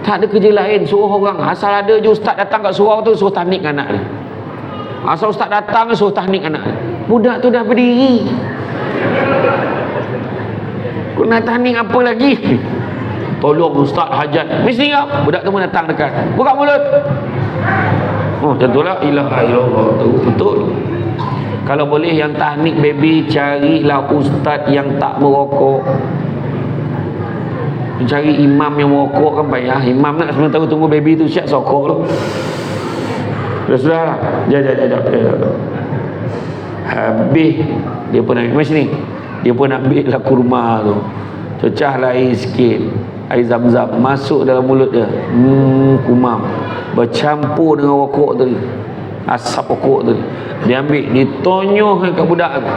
Tak ada kerja lain, suruh orang. Asal ada je ustaz datang kat surau tu, suruh tahnik anak dia. Asal ustaz datang, suruh tahnik anak dia. Budak tu dah berdiri, kau nak tahnik apa lagi? Tolong ustaz hajat. Mesti tak? Budak tu pun datang dekat. Buka mulut. Oh, tentulah ilaha illallah tu. Betul. Kalau boleh yang tahnik baby, carilah ustaz yang tak merokok. Cari imam yang merokok kan payah. Imam nak sementara tunggu baby tu siap sokok tu. Sudah lah. Jap. Habis dia pun nak macam ni. Dia pun nak ambil lah kurma tu. Cecahlah air sikit. Air zam-zam masuk dalam mulut dia. Kumam. Bercampur dengan rokok tu. Asap rokok tu. Dia ambil, ditonyoh kat budak tu.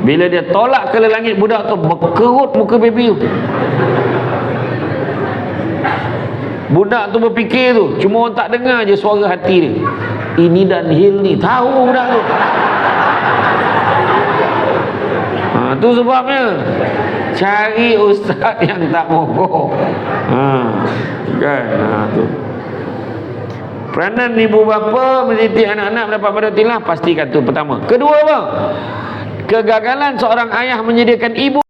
Bila dia tolak ke langit, budak tu berkerut muka baby tu. Budak tu berfikir tu, cuma orang tak dengar je suara hati dia. Ini dan hil ni, tahu budak tu. Tu sebabnya cari ustaz yang tak mogok. Kan? Tu. Peranan ibu bapa mendidik anak-anak mendapat madatilah, pastikan tu pertama. Kedua apa? Kegagalan seorang ayah menyediakan ibu.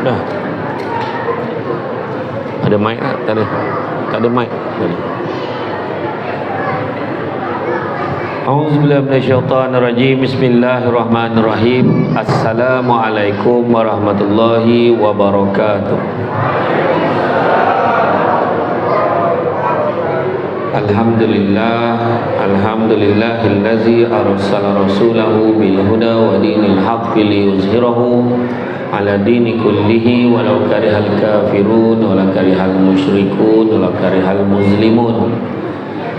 Dah. Ada mic tak? Tak ada. Tak ada mic. A'udzubillahi minasyaitonirrajim. Bismillahirrahmanirrahim. Assalamualaikum warahmatullahi wabarakatuh. Alhamdulillahillazi arsala rasulahu bil huda wa dinil haqqi liyuzhirahu ala dini kullihi walau karihal kafirun walau karihal musyrikun walau karihal muslimun.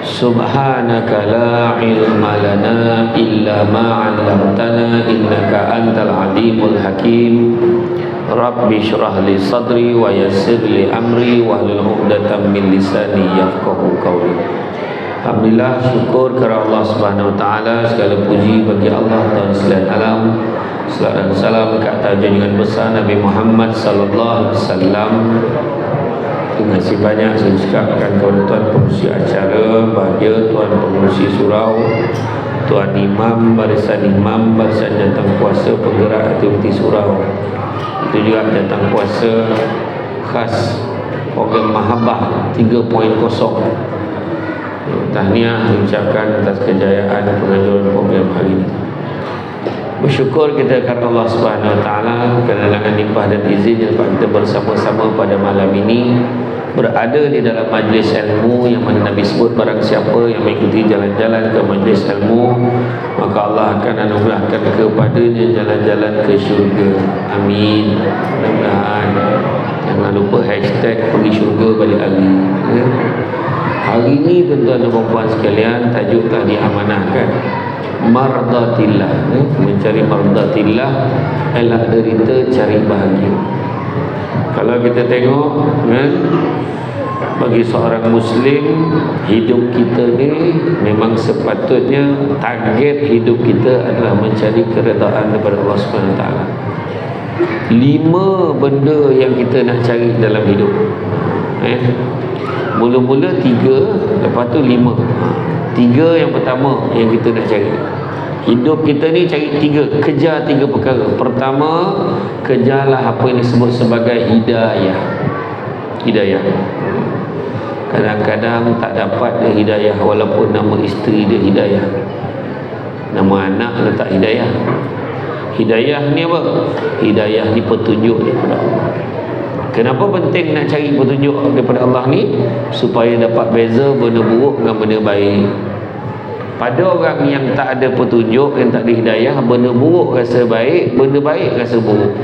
Subhanaka la ilma lana illa ma 'allamtana innaka antal alimul hakim. Rabbi syrah li sadri wa yassir li amri wahlul 'uqdatam min lisani yafqahu qawli. Alhamdulillah, syukur kepada Allah Subhanahu wa taala, segala puji bagi Allah Tuhan sekalian alam. Salam dan salam ke atas junjungan besar Nabi Muhammad sallallahu alaihi wasallam. Terima kasih banyak saya ucapkan kepada tuan pengurusi acara, bahagia tuan pengurusi surau, tuan imam, barisan jawatan kuasa penggerak aktiviti surau. Itu juga jawatan kuasa khas program Mahabbah 3.0. Tahniah diucapkan atas kejayaan pengajuan program hari ini. Bersyukur kita kepada Allah Subhanahu wa taala kerana dengan limpah dan izin yang dapat kita bersama-sama pada malam ini berada di dalam majlis ilmu yang mana Nabi sebut barang siapa yang mengikuti jalan-jalan ke majlis ilmu maka Allah akan anugerahkan kepadanya jalan-jalan ke syurga. Amin. Mudah-mudahan jangan lupa hashtag pergi syurga balik lagi. Hari ini tuan-tuan dan puan sekalian, tajuk telah diamanahkan, mardatillah. Mencari mardatillah adalah derita cari bahagia. Kalau kita tengok bagi seorang muslim, hidup kita ni memang sepatutnya target hidup kita adalah mencari keredaan daripada Allah Subhanahu Wa Taala. 5 benda yang kita nak cari dalam hidup. Mula-mula 3, lepas tu 5. 3 yang pertama yang kita nak cari. Hidup kita ni cari 3, kejar 3 perkara. Pertama, kejarlah apa yang disebut sebagai hidayah. Hidayah. Kadang-kadang tak dapat dia hidayah walaupun nama isteri dia hidayah. Nama anak letak hidayah. Hidayah ni apa? Hidayah ni petunjuk daripada Allah. Kenapa penting nak cari petunjuk daripada Allah ni? Supaya dapat beza benda buruk dengan benda baik. Pada orang yang tak ada petunjuk, yang tak ada hidayah, benda buruk rasa baik, benda baik rasa buruk.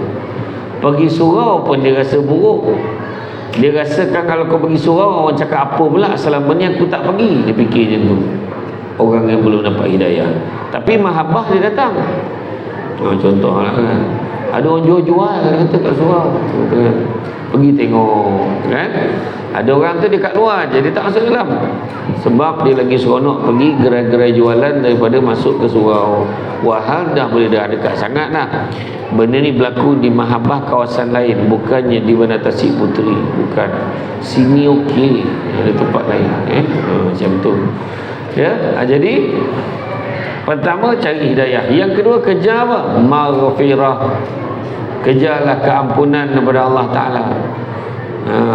Pergi surau pun dia rasa buruk. Dia rasakan kalau kau pergi surau, orang cakap apa pula, selama ni aku tak pergi. Dia fikir macam tu. Orang yang belum dapat hidayah. Tapi mahabbah dia datang. Contohlah kan, ada orang jual-jual kata kat surau. pergi tengok kan. Ada orang tu dekat luar jadi tak masuk dalam, sebab dia lagi seronok pergi gerai-gerai jualan daripada masuk ke surau. Wahal dah boleh dah dekat sangat dah. Benda ni berlaku di Mahabbah kawasan lain, bukannya di Bandar Tasik Puteri, bukan. Sini okey, ada tempat lain macam tu ya. Jadi pertama cari hidayah, yang kedua kejar apa? Maghfirah, kejarlah keampunan daripada Allah Ta'ala.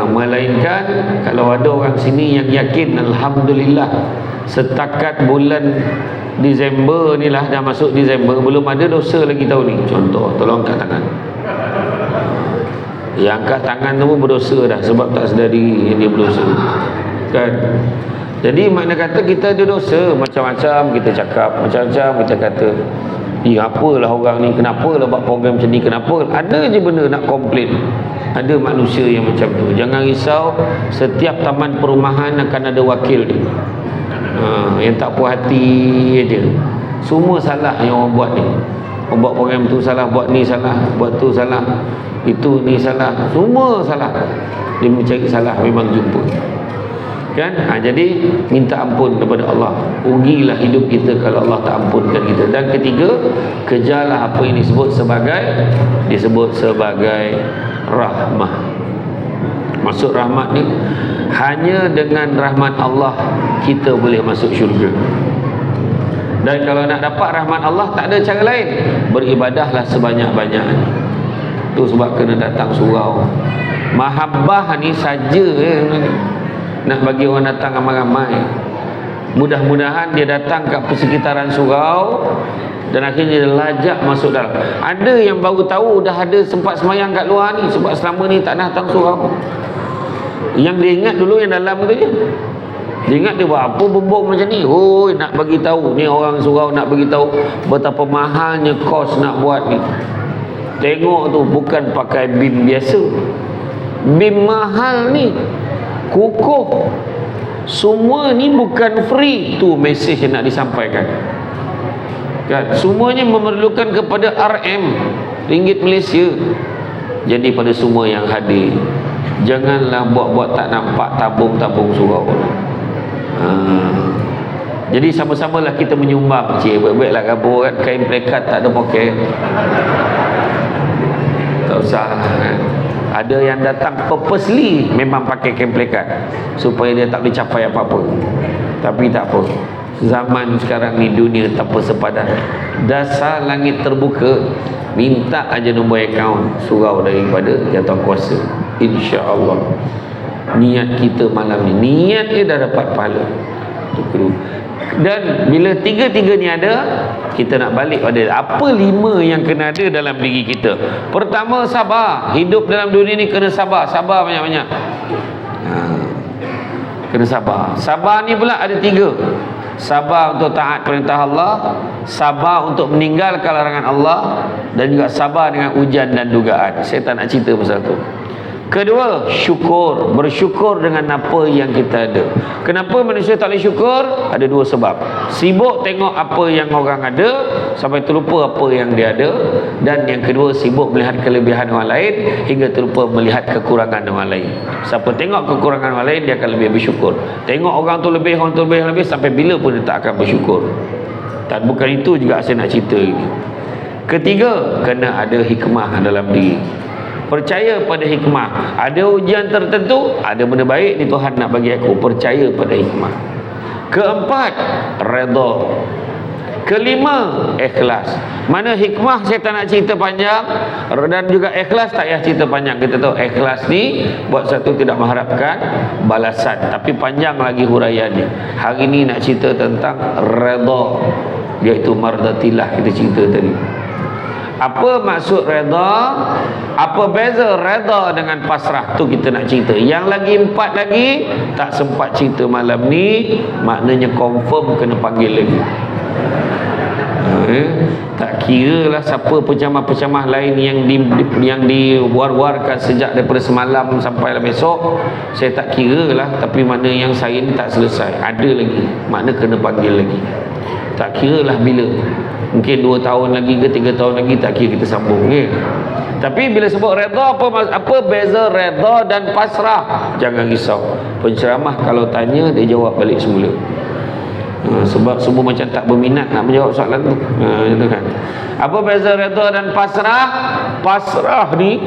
Melainkan kalau ada orang sini yang yakin, alhamdulillah, setakat bulan Disember ni lah, dah masuk Disember, belum ada dosa lagi tahun ni. Contoh, tolong angkat tangan. Yang angkat tangan tu pun berdosa dah, sebab tak sedari dia berdosa kan. Jadi makna kata kita ada dosa, macam-macam kita cakap, macam-macam kita kata. Apalah orang ni, kenapa lah buat program macam ni, kenapa? Ada je benda nak komplain. Ada manusia yang macam tu. Jangan risau, setiap taman perumahan akan ada wakil dia. Yang tak puas hati aja. Semua salah yang orang buat ni. Orang buat program tu salah, buat ni salah, buat tu salah, itu ni salah, semua salah. Dia mencari salah memang jumpa kan. Jadi minta ampun kepada Allah. Rugilah hidup kita kalau Allah tak ampunkan kita. Dan ketiga, kejarlah apa yang disebut sebagai rahmah. Maksud rahmat ni, hanya dengan rahmat Allah kita boleh masuk syurga. Dan kalau nak dapat rahmat Allah, tak ada cara lain, beribadahlah sebanyak-banyaknya. Tu sebab kena datang surau. Mahabbah ni saja nak bagi orang datang ramai-ramai. Mudah-mudahan dia datang kat persekitaran surau dan akhirnya dia lajak masuk dalam. Ada yang baru tahu dah ada sempat semayang kat luar ni, sebab selama ni tak datang surau. Yang dia ingat dulu yang dalam tu je. Dia ingat dia buat apa bumbung macam ni. Nak bagi tahu ni, orang surau nak bagi tahu betapa mahalnya kos nak buat ni. Tengok tu, bukan pakai bim biasa. Bim mahal ni, kukuh. Semua ni bukan free. Tu mesej yang nak disampaikan kan? Semuanya memerlukan kepada RM, ringgit Malaysia. Jadi pada semua yang hadir, janganlah buat-buat tak nampak tabung-tabung surau. Jadi sama-samalah kita menyumbang. Baik-baiklah kabur kan, kain plekat tak ada poket, tak usah kan? Ada yang datang purposely memang pakai kain plekat supaya dia tak boleh capai apa-apa. Tapi tak apa, zaman sekarang ni dunia tanpa sepadan. Dasar langit terbuka, minta aja nombor akaun surau daripada Yang Tuan Kuasa. InsyaAllah niat kita malam ni, niat dia dah dapat pahala. Dan bila tiga-tiga ni ada, kita nak balik pada apa 5 yang kena ada dalam diri kita. Pertama, sabar. Hidup dalam dunia ni kena sabar. Sabar banyak-banyak. Kena sabar. Sabar ni pula ada 3. Sabar untuk taat perintah Allah, sabar untuk meninggalkan larangan Allah, dan juga sabar dengan ujian dan dugaan. Saya tak nak cerita pasal tu. Kedua, syukur. Bersyukur dengan apa yang kita ada. Kenapa manusia tak boleh syukur? Ada 2 sebab. Sibuk tengok apa yang orang ada sampai terlupa apa yang dia ada. Dan yang kedua, sibuk melihat kelebihan orang lain hingga terlupa melihat kekurangan orang lain. Siapa tengok kekurangan orang lain, dia akan lebih bersyukur. Tengok orang tu lebih, orang tu lebih, sampai bila pun dia tak akan bersyukur. Dan bukan itu juga saya nak cerita ini. Ketiga, kena ada hikmah dalam diri. Percaya pada hikmah. Ada ujian tertentu, ada benda baik ni Tuhan nak bagi aku. Percaya pada hikmah. Keempat, redha. Kelima, ikhlas. Mana hikmah saya tak nak cerita panjang, dan juga ikhlas tak payah cerita panjang. Kita tahu ikhlas ni buat satu tidak mengharapkan balasan, tapi panjang lagi huraiannya. Hari ni nak cerita tentang redha, iaitu mardatillah. Kita cerita tadi. Apa maksud redha? Apa beza redha dengan pasrah? Tu kita nak cerita. Yang lagi 4 lagi tak sempat cerita malam ni, maknanya confirm kena panggil lagi. Tak kira lah siapa pecamah-pecamah lain yang diwar-warkan sejak daripada semalam sampai besok. Saya tak kira lah. Tapi mana yang saya ni tak selesai, ada lagi, makna kena panggil lagi. Tak kira lah bila. Mungkin 2 tahun lagi ke 3 tahun lagi, tak kira, kita sambung. Okay? Tapi bila sebut redha, apa beza redha dan pasrah? Jangan risau. Penceramah kalau tanya, dia jawab balik semula. Sebab semua macam tak berminat nak menjawab soalan tu. Itu kan. Apa beza redha dan pasrah? Pasrah ni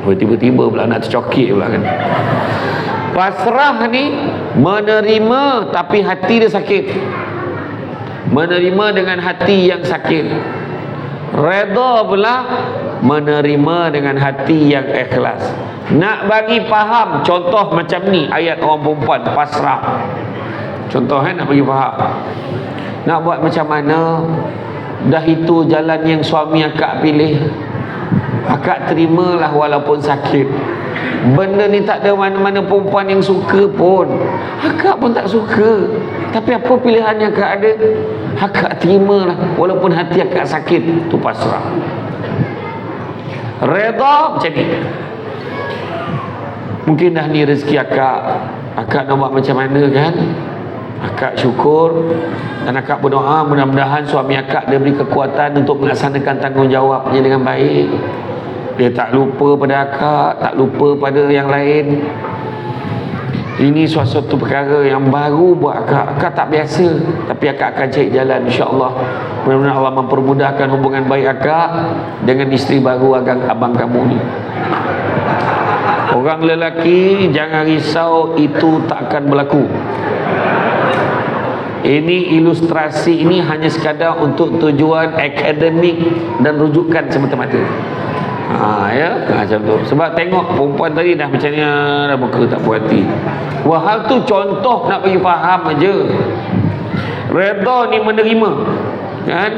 tiba-tiba pula nak tercokik pula kan. Pasrah ni menerima tapi hati dia sakit. Menerima dengan hati yang sakit. Redha pula menerima dengan hati yang ikhlas. Nak bagi faham contoh macam ni ayat orang perempuan pasrah. Contoh nak bagi faham. Nak buat macam mana? Dah itu jalan yang suami akak pilih. Akak terimalah walaupun sakit. Benda ni tak ada mana-mana perempuan yang suka pun. Akak pun tak suka. Tapi apa pilihan yang akak ada? Akak terimalah walaupun hati akak sakit. Itu pasrah. Redha macam ni. Mungkin dah ni rezeki akak. Akak nak buat macam mana kan? Akak syukur dan akak berdoa mudah-mudahan suami akak dia beri kekuatan untuk melaksanakan tanggungjawabnya dengan baik. Dia tak lupa pada akak, tak lupa pada yang lain. Ini suatu perkara yang baru buat akak. Akak tak biasa, tapi akak akan cari jalan insya-Allah. Mudah-mudahan Allah mempermudahkan hubungan baik akak dengan isteri baru abang kamu ni. Orang lelaki jangan risau, itu tak akan berlaku. Ini ilustrasi ini hanya sekadar untuk tujuan akademik dan rujukan semata-mata. Macam tu. Sebab tengok perempuan tadi dah macam ni, dah muka tak puas hati. Wah, hal tu contoh nak bagi faham aja. Redha ni menerima, kan?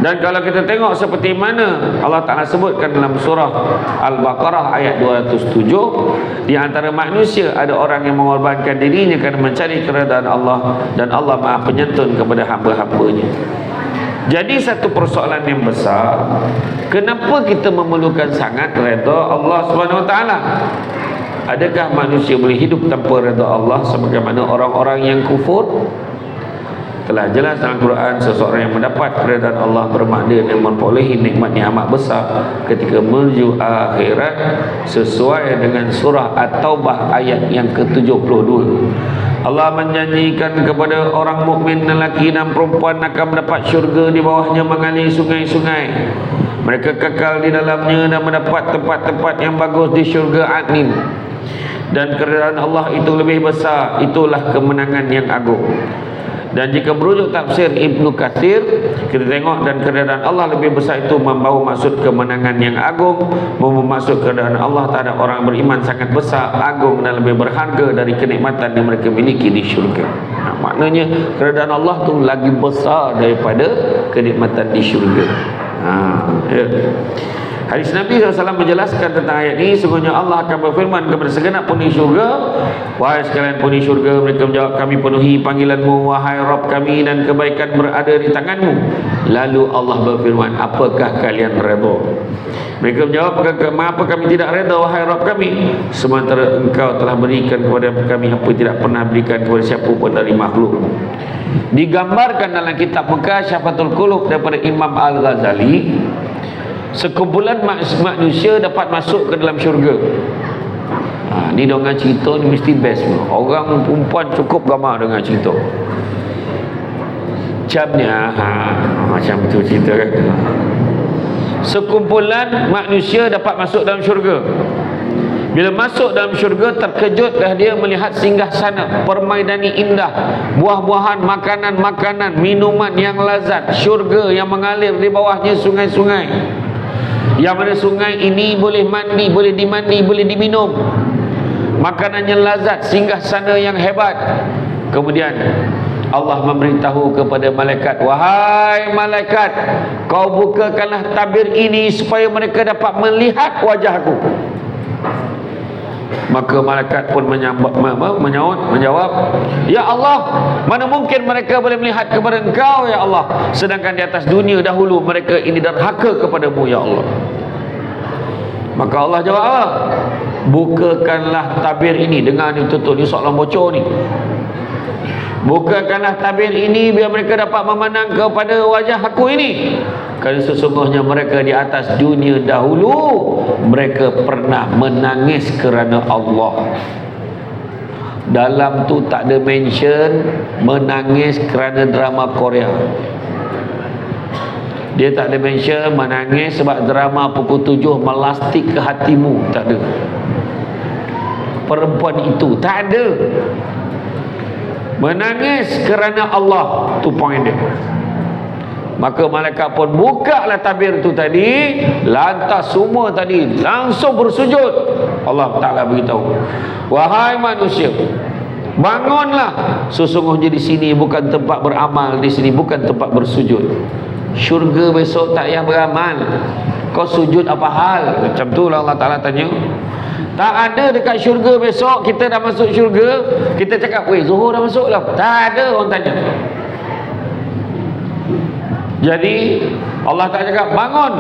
Dan kalau kita tengok seperti mana Allah Ta'ala sebutkan dalam surah Al-Baqarah ayat 207, di antara manusia ada orang yang mengorbankan dirinya kerana mencari keredaan Allah, dan Allah Maha Penyantun kepada hamba-hambanya. Jadi satu persoalan yang besar, kenapa kita memerlukan sangat redha Allah Subhanahu Wa Ta'ala? Adakah manusia boleh hidup tanpa redha Allah sebagaimana orang-orang yang kufur? Telah jelas dalam Quran, seseorang yang mendapat keredaan Allah bermakna dia memperolehi nikmat yang amat besar ketika menuju akhirat, sesuai dengan surah At-Taubah ayat yang ke-72. Allah menjanjikan kepada orang mukmin lelaki dan perempuan akan mendapat syurga, di bawahnya mengalir sungai-sungai. Mereka kekal di dalamnya dan mendapat tempat-tempat yang bagus di syurga Adnin. Dan keredaan Allah itu lebih besar, itulah kemenangan yang agung. Dan jika merujuk tafsir Ibnu Katsir, kita tengok dan keredaan Allah lebih besar itu membawa maksud kemenangan yang agung, membawa maksud keredaan Allah terhadap orang beriman sangat besar, agung dan lebih berharga dari kenikmatan yang mereka miliki di syurga. Maknanya keredaan Allah tu lagi besar daripada kenikmatan di syurga. Ya. Hadis Nabi SAW menjelaskan tentang ayat ini. Sesungguhnya Allah akan berfirman kepada segenap penghuni syurga, wahai sekalian penghuni syurga, mereka menjawab, kami penuhi panggilanmu wahai Rabb kami, dan kebaikan berada di tanganmu. Lalu Allah berfirman, apakah kalian redha? Mereka menjawab, mengapa kami tidak redha wahai Rabb kami, sementara engkau telah berikan kepada kami apa tidak pernah berikan kepada siapa pun dari makhluk. Digambarkan dalam kitab Mukasyfatul Qulub daripada Imam Al-Ghazali, sekumpulan manusia dapat masuk ke dalam syurga. Ni dengan cerita ni mesti best. Orang perempuan cukup gamar dengan cerita. Macamnya macam tu cerita kan. Sekumpulan manusia dapat masuk dalam syurga. Bila masuk dalam syurga, terkejutlah dia melihat singgahsana, permaidani indah, buah-buahan, makanan-makanan, minuman yang lazat, syurga yang mengalir di bawahnya sungai-sungai. Yang mana sungai ini boleh mandi, boleh dimandi, boleh diminum. Makanannya lazat, singgahsana yang hebat. Kemudian Allah memberitahu kepada malaikat, wahai malaikat, kau bukakanlah tabir ini supaya mereka dapat melihat wajahku. Maka malaikat pun menjawab, ya Allah, mana mungkin mereka boleh melihat kepada engkau ya Allah, sedangkan di atas dunia dahulu mereka ini derhaka kepadamu ya Allah. Maka Allah jawab, bukakanlah tabir ini. Dengar ni betul-betul, ni soalan bocor ni. Bukakanlah tabir ini biar mereka dapat memandang kepada wajah aku ini. Kerana sesungguhnya mereka di atas dunia dahulu, mereka pernah menangis kerana Allah. Dalam tu tak ada mention menangis kerana drama Korea. Dia tak ada mention menangis sebab drama pukul 7 melastik ke hatimu. Tak ada. Perempuan itu tak ada. Menangis kerana Allah, tu point dia. Maka malaikat pun buka lah tabir tu tadi, lantas semua tadi langsung bersujud. Allah Ta'ala beritahu, wahai manusia, bangunlah, sesungguhnya di sini bukan tempat beramal, di sini bukan tempat bersujud. Syurga besok tak payah beramal, kau sujud apa hal? Macam tu lah Allah Ta'ala tanya. Tak ada dekat syurga besok kita dah masuk syurga, kita cakap, weh Zuhur dah masuk lah. Tak ada orang tanya. Jadi Allah tak cakap, bangun,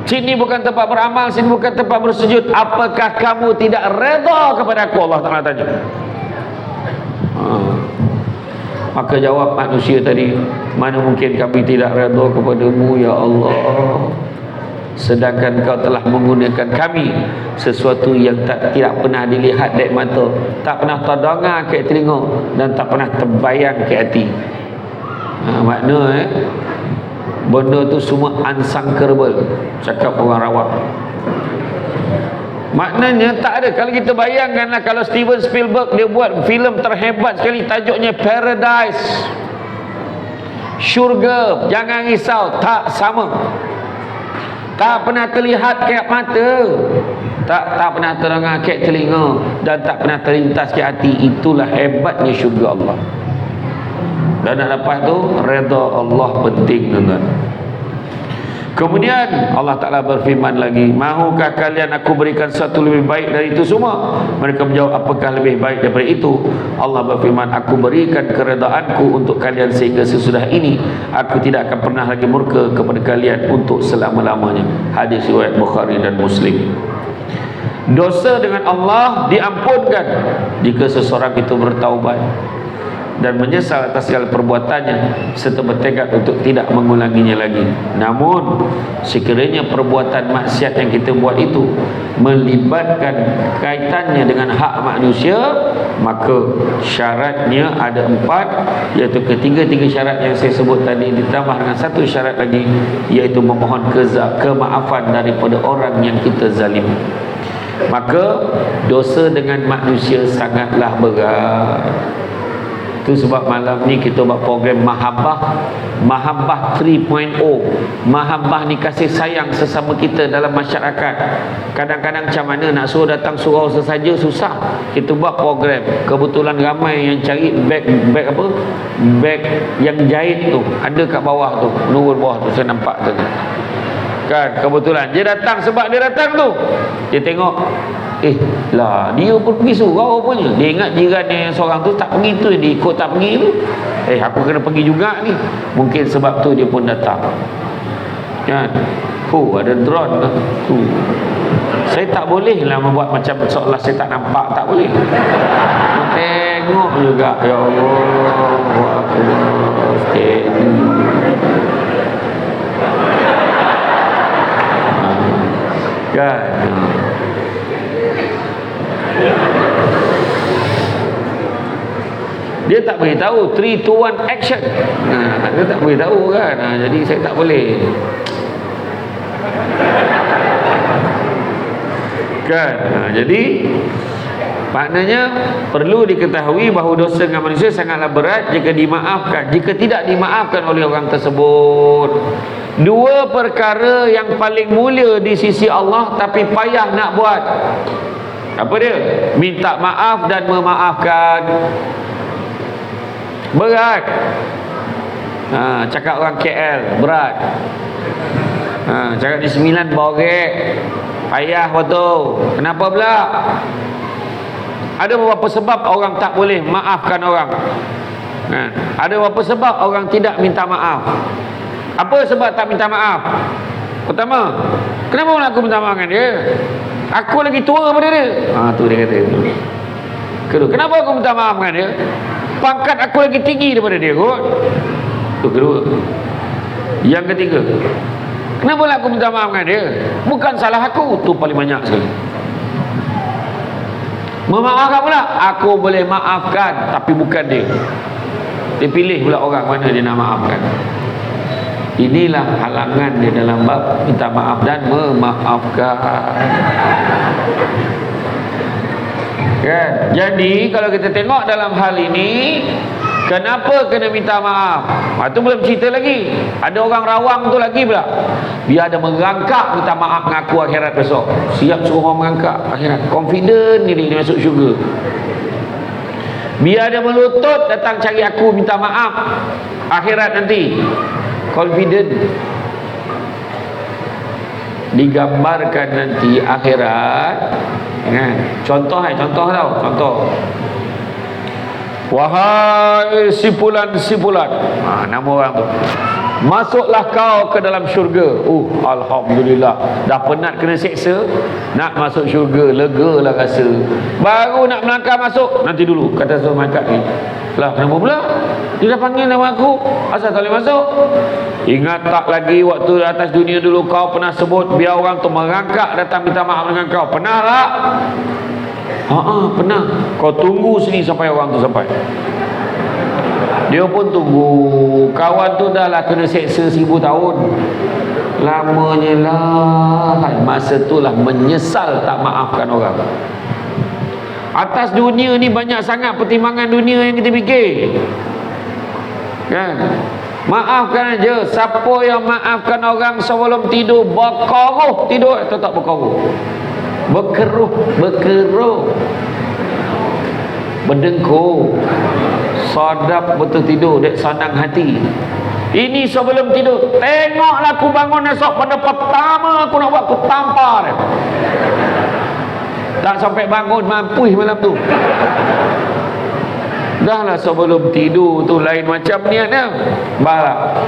sini bukan tempat beramal, sini bukan tempat bersujud. Apakah kamu tidak redha kepada aku? Allah Ta'ala tanya. Maka jawab manusia tadi, mana mungkin kami tidak redha kepadamu ya Allah, sedangkan kau telah menggunakan kami sesuatu yang tidak pernah dilihat dari mata, tak pernah terdengar ke telinga, dan tak pernah terbayang ke hati. Makna benda tu semua unsankerable, cakap orang rawak. Maknanya tak ada. Kalau kita bayangkanlah, kalau Steven Spielberg dia buat filem terhebat sekali, tajuknya Paradise, syurga, jangan risau, tak sama. Tak pernah terlihat ke mata, tak pernah terdengar ke telinga, dan tak pernah terlintas ke hati. Itulah hebatnya syurga Allah. Dan nak dapat tu, redha Allah penting, tuan-tuan. Kemudian Allah Ta'ala berfirman lagi, mahukah kalian aku berikan sesuatu lebih baik dari itu semua? Mereka menjawab, apakah lebih baik daripada itu? Allah berfirman, aku berikan keredaanku untuk kalian sehingga sesudah ini aku tidak akan pernah lagi murka kepada kalian untuk selama-lamanya. Hadis riwayat Bukhari dan Muslim. Dosa dengan Allah diampunkan jika seseorang itu bertaubat dan menyesal atas segala perbuatannya serta bertekad untuk tidak mengulanginya lagi. Namun sekiranya perbuatan maksiat yang kita buat itu melibatkan kaitannya dengan hak manusia, maka syaratnya ada 4, iaitu ketiga-tiga syarat yang saya sebut tadi ditambah dengan satu syarat lagi, iaitu memohon kemaafan daripada orang yang kita zalim. Maka dosa dengan manusia sangatlah berat. Itu sebab malam ni kita buat program Mahabbah 3.0. Mahabbah ni kasih sayang sesama kita dalam masyarakat. Kadang-kadang macam mana nak suruh datang surau sesaja susah. Kita buat program. Kebetulan ramai yang cari beg yang jahit tu. Ada kat bawah tu, nurul bawah tu, saya nampak tu kan. Kebetulan dia datang, sebab dia datang tu, dia tengok, lah dia pun pergi surau punya. Dia ingat jirannya yang seorang tu tak pergi tu, dia ikut tak pergi tu. Aku kena pergi juga ni. Mungkin sebab tu dia pun datang kan. Ada drone tu. Saya tak boleh lah membuat macam seolah saya tak nampak. Tak boleh. Tengok juga. Ya Allah, kan. Dia tak beritahu 3, 2, 1 action. Dia tak beritahu kan. Jadi saya tak boleh kan. Jadi maknanya perlu diketahui bahawa dosa dengan manusia sangatlah berat jika dimaafkan. Jika tidak dimaafkan oleh orang tersebut, 2 perkara yang paling mulia di sisi Allah tapi payah nak buat. Apa dia? Minta maaf dan memaafkan. Berat. Cakap orang KL berat. Cakap di 9 borek, payah betul. Kenapa pula? Ada beberapa sebab orang tak boleh maafkan orang. Ada beberapa sebab orang tidak minta maaf. Apa sebab tak minta maaf? Pertama, kenapa aku minta maaf dengan dia? Aku lagi tua daripada dia. Tu dia kata. Kedua, kenapa aku minta maaf dengan dia? Pangkat aku lagi tinggi daripada dia kot. Itu kedua. Yang ketiga, Kenapa lah aku minta maaf dengan dia? Bukan salah aku. Tu paling banyak sekali. Memaafkan pula, aku boleh maafkan, tapi bukan dia. Dia pilih pula orang mana dia nak maafkan. Inilah halangan dia dalam bab minta maaf dan memaafkan. Kan? Jadi kalau kita tengok dalam hal ini, kenapa kena minta maaf? Itu belum cerita lagi. Ada orang rawang tu lagi pula. Biar ada merangkak minta maaf mengaku akhirat besok. Siap suruh orang merangkak akhirat. Confident dia masuk syurga. Biar ada melutut datang cari aku minta maaf akhirat nanti. Confident. Digambarkan nanti akhirat. Contoh tau. Wahai sipulan. Nama orang tu. Masuklah kau ke dalam syurga. Alhamdulillah. Dah penat kena seksa, nak masuk syurga, lega lah rasa. Baru nak melangkah masuk, nanti dulu kata suruh malaikat ni. Lah kenapa pula? Dia dah panggil nama aku, asal tak boleh masuk? Ingat tak lagi waktu atas dunia dulu kau pernah sebut biar orang tu merangkak datang minta maaf dengan kau? Pernah tak? Pernah. Kau tunggu sini sampai orang tu sampai. Dia pun tunggu. Kawan tu dah lah kena seksa 1000 tahun. Lamanya lah. Masa tu lah menyesal tak maafkan orang. Atas dunia ni banyak sangat pertimbangan dunia yang kita fikir. Kan? Maafkan aja. Siapa yang maafkan orang sebelum tidur berkeruh tidur, tetap berkeruh. Berkeruh. Berdengkur. Sadap betul tidur, dek senang hati. Ini sebelum tidur. Tengoklah aku bangun esok pada pertama aku nak buat, aku tampar dia. Tak sampai bangun mampus malam tu. Dah lah sebelum tidur tu lain macam niatnya. Barak.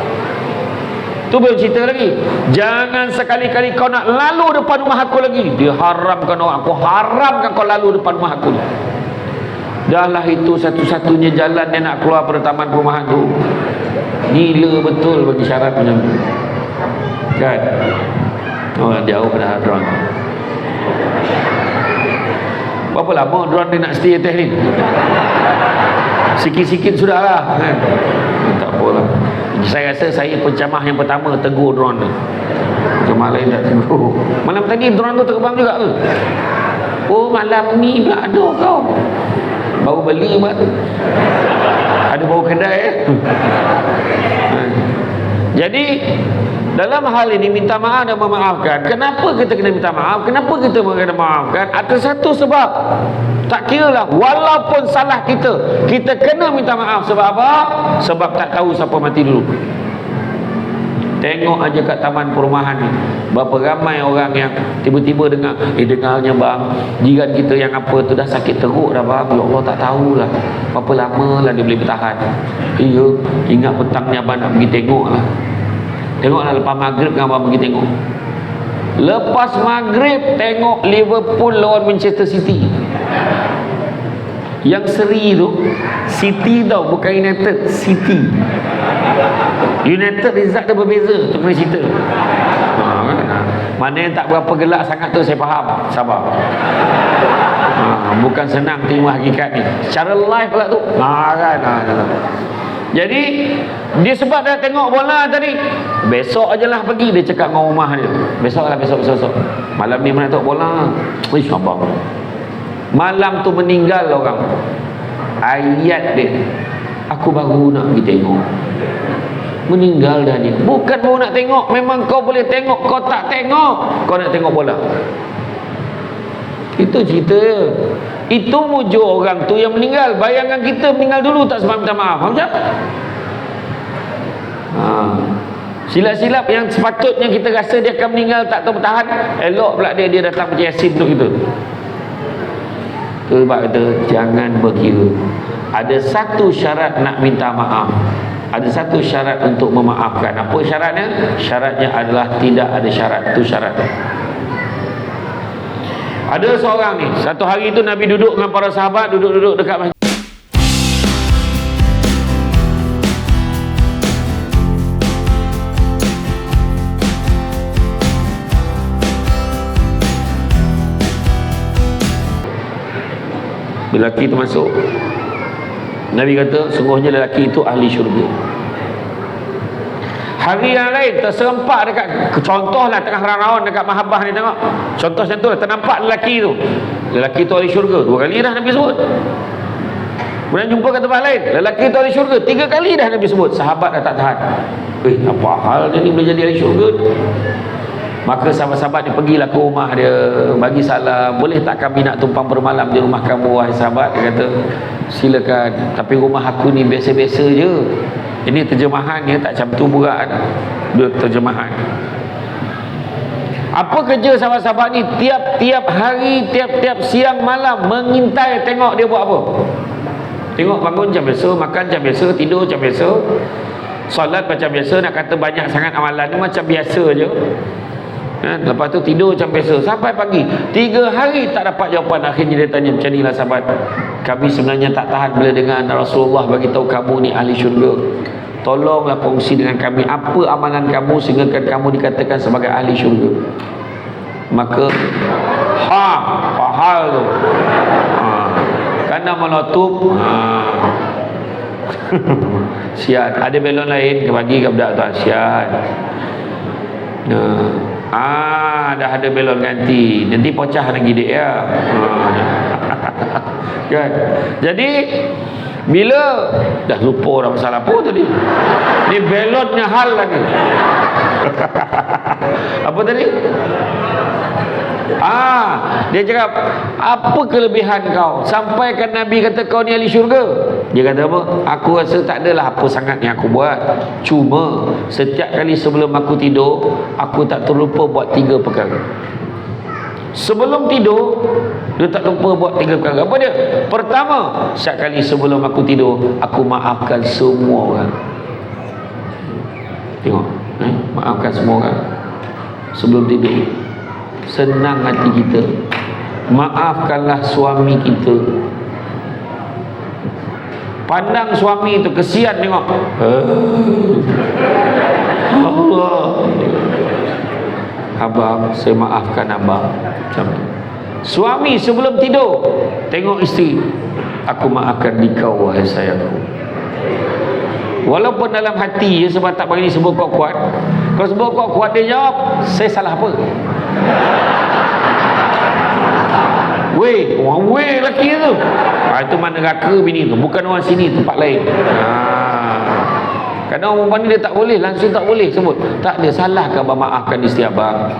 Tu belum cerita lagi. Jangan sekali-kali kau nak lalu depan rumah aku lagi. Dia haramkan orang. Aku haramkan kau lalu depan rumah aku. Dah lah itu satu-satunya jalan dia nak keluar pada taman perumahan tu. Gila betul bagi syarat macam tu. Kan? Orang jauh pada drone. Berapa lama drone dia nak stay atas ni? Sikit-sikit sudah lah kan? Tak apalah. Saya rasa saya pencamah yang pertama tegur drone tu. Pencamah lain tak tegur. Malam tadi drone tu terbang juga ke? Oh malam ni pula ada kau. Baru beli mak tu. Ada bawa kedai Jadi dalam hal ini minta maaf dan memaafkan. Kenapa kita kena minta maaf? Kenapa kita kena maafkan? Ada satu sebab. Tak kira lah, walaupun salah kita, kita kena minta maaf. Sebab apa? Sebab tak tahu siapa mati dulu. Tengok aja kat taman perumahan ni, berapa ramai orang yang tiba-tiba dengar, dengarnya bang, jiran kita yang apa tu dah sakit teruk dah bang. Ya Allah, tak tahulah berapa lama lah dia boleh bertahan. Iya, ingat petang ni abang nak pergi tengok lah. Tengoklah lepas maghrib kan abang pergi tengok. Lepas maghrib tengok Liverpool lawan Manchester City. Yang seri tu City tau, bukan United. City. United result dia berbeza. Tu kena cerita. Mana yang tak berapa gelak sangat tu saya faham. Sabar. Bukan senang terima hakikat ni. Secara live pula tu. Kan. Jadi dia sebab dah tengok bola tadi, besok ajalah pergi. Dia cakap dengan rumah dia, besok. Malam ni mana tengok bola. Wish abang. Malam tu meninggal orang. Ayat dia, aku baru nak pergi tengok. Meninggal dah dia. Bukan baru nak tengok. Memang kau boleh tengok, kau tak tengok. Kau nak tengok bola. Itu cerita. Itu mujur orang tu yang meninggal. Bayangkan kita meninggal dulu tak sempat minta maaf. Macam silap-silap yang sepatutnya kita rasa dia akan meninggal tak tahu bertahan, elok pula dia datang macam Yasin untuk kita. Sebab kata jangan berkira. Ada satu syarat nak minta maaf, ada satu syarat untuk memaafkan. Apa syaratnya? Syaratnya adalah tidak ada syarat. Itu syarat. Ada seorang ni, satu hari tu Nabi duduk dengan para sahabat, duduk dekat masjid. Bila lelaki itu masuk, Nabi kata sungguhnya lelaki itu ahli syurga. Hari yang lain terserempak dekat, contohlah tengah raun dekat Mahabbah ni, tengok contoh macam tu lah, ternampak lelaki tu ahli syurga. 2 kali dah Nabi sebut. Kemudian jumpa kat tempat lain, lelaki tu ahli syurga. 3 kali dah Nabi sebut. Sahabat dah tak tahan, apa hal dia ni boleh jadi ahli syurga? Maka sahabat-sahabat ni pergilah ke rumah dia, bagi salam, boleh tak kami nak tumpang bermalam di rumah kamu wahai sahabat? Dia kata silakan, tapi rumah aku ni biasa-biasa je. Ini terjemahannya, tak macam tu pula dia terjemahan. Apa kerja sahabat-sahabat ni? Tiap-tiap hari, tiap-tiap siang malam mengintai tengok dia buat apa. Tengok bangun macam biasa, makan macam biasa, tidur macam biasa, solat macam biasa. Nak kata banyak sangat amalan ni macam biasa je. Lepas tu tidur macam biasa sampai pagi. 3 hari tak dapat jawapan. Akhirnya dia tanya, macam inilah sahabat, kami sebenarnya tak tahan bila dengar Rasulullah bagi tahu kamu ni ahli syurga. Tolonglah kongsi dengan kami apa amalan kamu sehingga kamu dikatakan sebagai ahli syurga. Maka hal tu kena menutup. Siat, ada belon lain ke bagi ke budak tu, siat. Dah ada belon ganti, nanti pecah lagi dia ya. Kan? Jadi bila dah lupa dah masalah apa tadi, ni belonnya hal lagi. Apa tadi? Dia cakap, apa kelebihan kau sampaikan Nabi kata kau ni ahli syurga? Dia kata apa? Aku rasa tak adalah apa sangat yang aku buat, cuma setiap kali sebelum aku tidur, aku tak terlupa buat 3 perkara. Sebelum tidur, dia tak lupa buat 3 perkara. Apa dia? Pertama, setiap kali sebelum aku tidur, aku maafkan semua orang. Tengok, maafkan semua orang sebelum tidur. Senang hati kita. Maafkanlah suami kita. Pandang suami itu kesian tengok. Allah, abang, saya maafkan abang. Macam tu. Suami sebelum tidur tengok isteri, aku maafkan dikau wahai sayangku. Walaupun dalam hati dia sebab tak bagi sebut kuat-kuat. Kalau sebut kuat-kuat dia jawab, saya salah apa? Orang lelaki tu. Itu mana neraka bini tu, bukan orang sini, tempat lain. Kadang orang ni dia tak boleh, langsung tak boleh sebut. Tak ada salah ke abang maafkan isteri abang?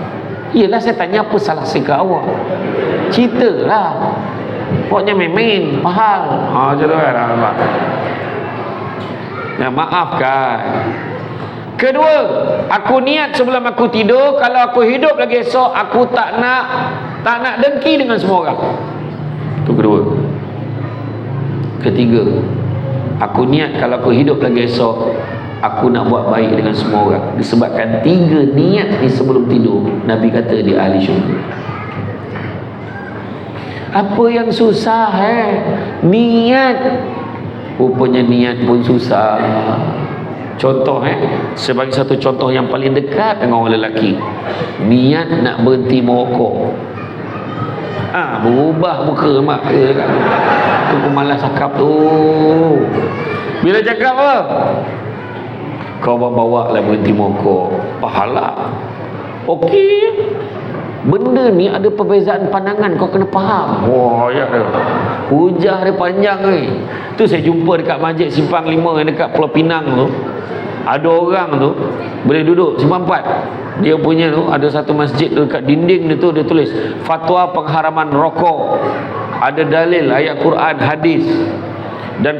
Iyalah, saya tanya apa salah saya ke awak? Ceritalah. Pokoknya main-main, pahal. Macam tu kan abang. Maafkan. Kedua, aku niat sebelum aku tidur, kalau aku hidup lagi esok, aku tak nak dengki dengan semua orang. Itu kedua. Ketiga, aku niat kalau aku hidup lagi esok, aku nak buat baik dengan semua orang. Disebabkan 3 niat ni sebelum tidur, Nabi kata dia ahli syurga. Apa yang susah niat. Rupanya niat pun susah. Contoh sebagai satu contoh yang paling dekat dengan orang lelaki, niat nak berhenti merokok. Berubah muka mak dia kan. Tu pemalas cakap tu. Bila cakap apa? Kau bawa lah berhenti merokok, pahala. Okey. Benda ni ada perbezaan pandangan, kau kena faham. Ya dah. Hujah dia panjang ni. Tu saya jumpa dekat Masjid Simpang 5 yang dekat Pulau Pinang tu. Ada orang tu boleh duduk Simpang 4. Dia punya tu ada satu masjid dekat dinding dia tu, dia tulis fatwa pengharaman rokok. Ada dalil ayat Quran, hadis. Dan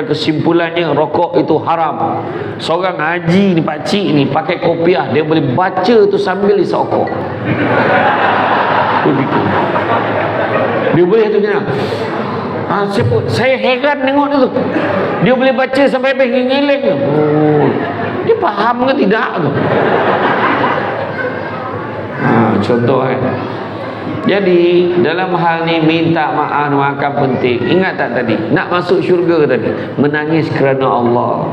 kesimpulannya rokok itu haram. Seorang haji ni, pakcik ni pakai kopiah, dia boleh baca tu sambil isap rokok. Dia boleh tu macam saya heran tengok tu. Dia boleh baca sampai habis ngeleng tu. Dia faham ke tidak tu? Contoh Jadi dalam hal ni minta maafkan penting. Ingat tak tadi, nak masuk syurga tadi, menangis kerana Allah.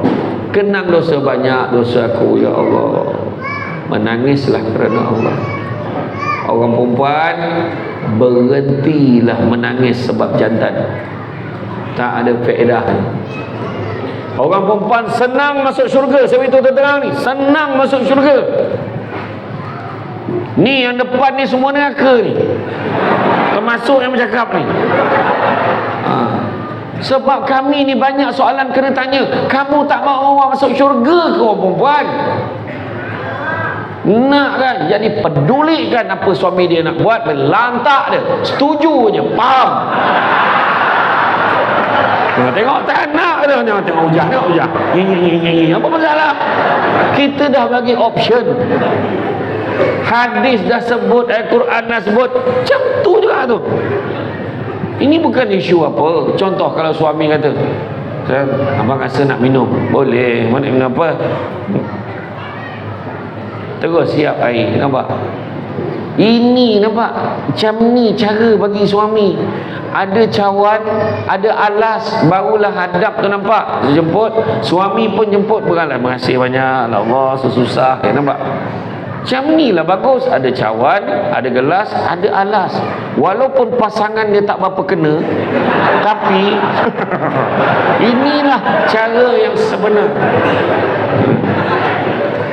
Kenang dosa banyak, dosa aku ya Allah. Menangislah kerana Allah. Orang perempuan berhentilah menangis sebab jantan. Tak ada faedah. Orang perempuan senang masuk syurga. Saya beritahu terang ni, senang masuk syurga. Ni yang depan ni semua neraka ni, termasuk yang bercakap ni. Sebab kami ni banyak soalan kena tanya. Kamu tak mahu orang masuk syurga ke orang perempuan? Nak kan? Jadi pedulikan apa suami dia nak buat, lantak dia, setuju je, faham. Tengok tak nak dia, tengok hujah, tengok hujah. Apa masalah? Kita dah bagi option. Hadis dah sebut, Al-Quran dah sebut, macam tu juga tu. Ini bukan isu apa. Contoh kalau suami kata, abang rasa nak minum, boleh. Mana nak minum apa? Terus siap air. Nampak? Ini nampak? Macam ni cara bagi suami. Ada cawan, ada alas, barulah hadap tu nampak. Dia jemput, suami pun jemput, beralah, terima kasih banyak Allah, susah. Nampak? Macam ni lah bagus. Ada cawan, ada gelas, ada alas. Walaupun pasangan dia tak berapa kena, tapi inilah cara yang sebenar.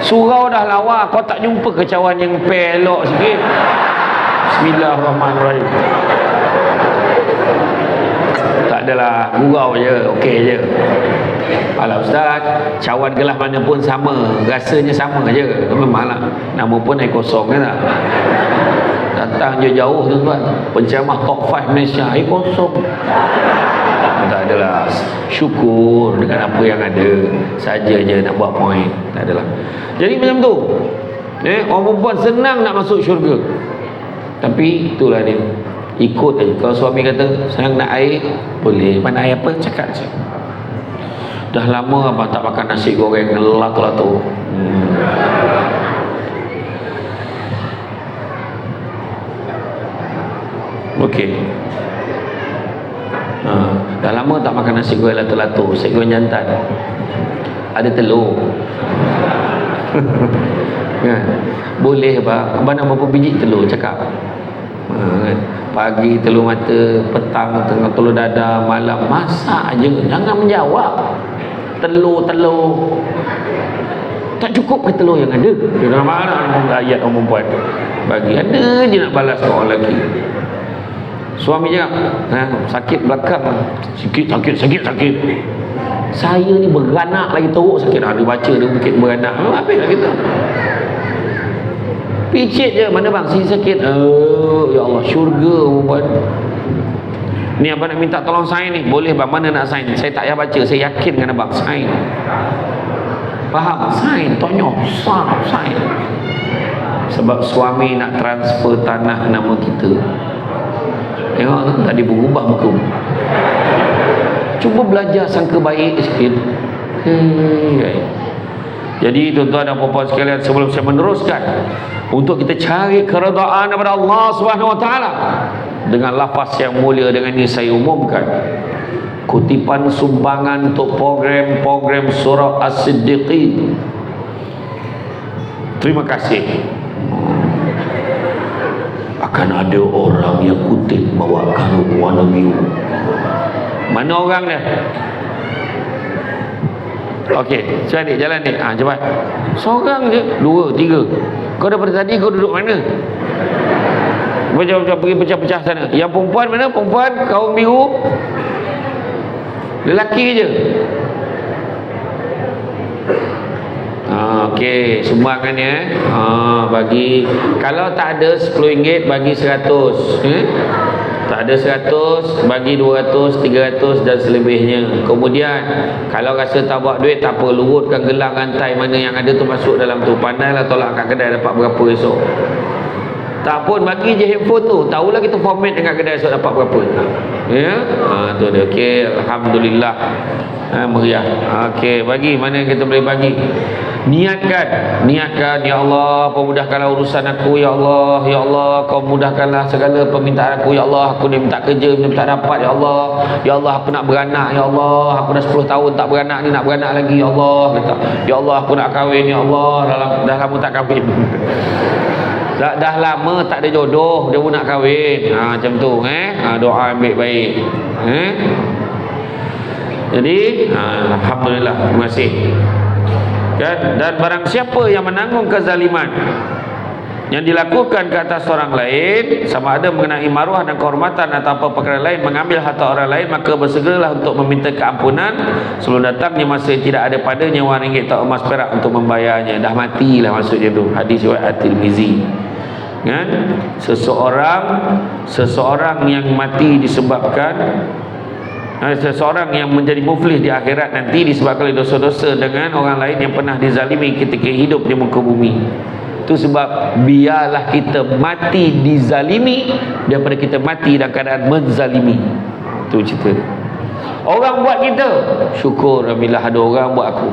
Surau dah lawa, kau tak jumpa ke cawan yang pelok sikit? Bismillahirrahmanirrahim. Tak adalah, gurau je, okey je. Alah ustaz, cawan gelas mana pun sama, rasanya sama je. Memanglah, nama pun air kosong kan tak? Datang je jauh tuan-tuan, penceramah top 5 Malaysia, air kosong. Tak adalah, syukur dengan apa yang ada saja je nak buat point. Tak adalah. Jadi macam tu, orang perempuan senang nak masuk syurga, tapi itulah dia, ikut aja. Kalau suami kata sayang nak air, boleh. Mana air apa, cakap je. Dah lama abang tak makan nasi goreng lato-lato. Okey. Dah lama tak makan nasi goreng lato-lato, nasi goreng jantan, ada telur. Kan? Boleh bang, abang nak berapa biji telur, cakap. Kan? Pagi telur mata, petang tengah telur dadah, malam masak aje, jangan menjawab. Telur tak cukup ke telur yang ada? Dia nak mana ayat orang perempuan bagi, ada je nak balas ke orang lelaki. Suami cakap, sakit belakang, sakit. Saya ni beranak lagi teruk sakit. Dia baca dia bukit beranak, habis lah kita. Picit je, mana bang sini sakit. Ya Allah, syurga perempuan. Ni abang nak minta tolong sign ni, boleh bang, mana nak sign? Saya tak payah baca, saya yakin dengan abang, sign. Faham? Sign, tonyoh, sign. Sebab suami nak transfer tanah nama kita. Tengok tadi berubah muka. Cuba belajar sangka baik sikit. Jadi tuan-tuan dan puan-puan sekalian, sebelum saya meneruskan, untuk kita cari keredaan daripada Allah Subhanahu Wa Taala dengan lafaz yang mulia, dengan ini saya umumkan kutipan sumbangan untuk program surah As-Siddiqin. Terima kasih. Akan ada orang yang kutip bawa karung warna biru. Mana orang dia? Okey, cari jalan ni. Cepat. Seorang je, 2, 3. Kau daripada tadi kau duduk mana? Macam pergi pecah-pecah sana. Yang perempuan mana? Perempuan kaum biru. Lelaki je. Okey, sumbangannya bagi, kalau tak ada RM10 bagi 100. Tak ada 100 bagi 200, 300 dan selebihnya. Kemudian kalau rasa tak bawa duit, tak apa, lurutkan gelang rantai mana yang ada tu masuk dalam tu. Pandailah tolak kat kedai dapat berapa esok. Tak pun bagi je handphone tu, tahulah kita format dengan kedai esok dapat berapa. Ya, tu dia. Okey, alhamdulillah. Meriah. Okey, bagi mana yang kita boleh bagi. Niatkan, ya Allah, pemudahkanlah urusan aku, ya Allah, kau mudahkanlah segala permintaan aku, ya Allah, aku ni minta kerja, minta dapat, ya Allah, aku nak beranak, ya Allah, aku dah 10 tahun tak beranak ni, nak beranak lagi, ya Allah, kata, ya Allah, aku nak kahwin, ya Allah, dah lama tak kahwin. Dah lama tak ada jodoh, dia pun nak kahwin. Macam tu, doa yang baik-baik. Jadi alhamdulillah, terima kasih. Kan? Dan barang siapa yang menanggung kezaliman yang dilakukan ke atas orang lain, sama ada mengenai maruah dan kehormatan atau apa perkara lain, mengambil harta orang lain, maka bersegeralah untuk meminta keampunan sebelum datangnya masa yang tidak ada padanya wang ringgit atau emas perak untuk membayarnya. Dah matilah maksudnya tu. Hadis riwayat At-Tirmizi. Kan? Seseorang yang mati disebabkan seseorang yang menjadi muflis di akhirat nanti disebabkan oleh dosa-dosa dengan orang lain yang pernah dizalimi ketika hidup di muka bumi. Itu sebab biarlah kita mati dizalimi daripada kita mati dalam keadaan menzalimi. Itu cerita. Orang buat kita, syukur alhamdulillah ada orang buat aku.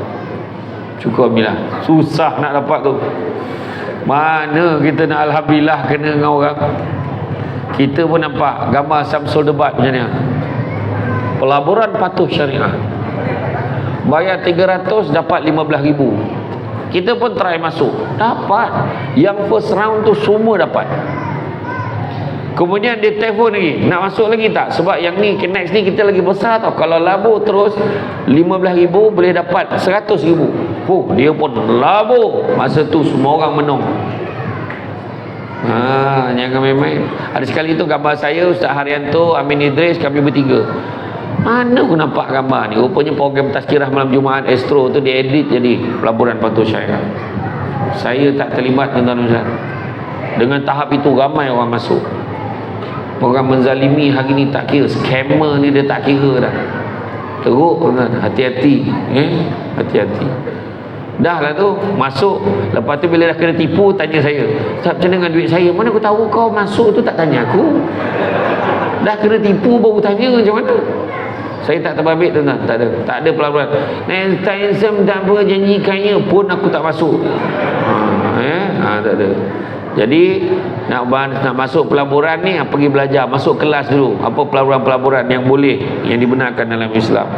Syukur alhamdulillah. Susah nak dapat tu. Mana kita nak alhamdulillah kena dengan orang. Kita pun nampak gambar Samsul Debat macam ni. Pelaburan patuh syariah. Bayar 300 dapat 15,000. Kita pun try masuk, dapat. Yang first round tu semua dapat. Kemudian dia telefon lagi, nak masuk lagi tak? Sebab yang ni next ni kita lagi besar tau. Kalau labur terus 15,000 boleh dapat 100,000. Dia pun labur. Masa tu semua orang menung. Jangan main-main. Ada sekali tu gambar saya, Ustaz Haryanto, Amin Idris, kami bertiga. Mana aku nampak gambar ni? Rupanya program Tazkirah Malam Jumaat Astro tu diedit jadi Pelaburan Patuh Syariah. Saya tak terlibat, tuan-tuan Ustaz. Dengan tahap itu ramai orang masuk. Orang menzalimi hari ni tak kira, scammer ni dia tak kira dah. Teruk, tuan-tuan. Hati-hati. Hati-hati. Dah lah tu masuk. Lepas tu bila dah kena tipu, tanya saya, Ustaz, macam mana dengan duit saya? Mana aku tahu kau masuk tu tak tanya aku. Dah kena tipu baru tanya macam mana. Saya tak terbabit, tuan-tuan. Tak ada pelaburan. Next time tak apa janjikannya pun aku tak masuk. Tak ada. Jadi nak masuk pelaburan ni, pergi belajar, masuk kelas dulu. Apa pelaburan-pelaburan yang boleh, yang dibenarkan dalam Islam.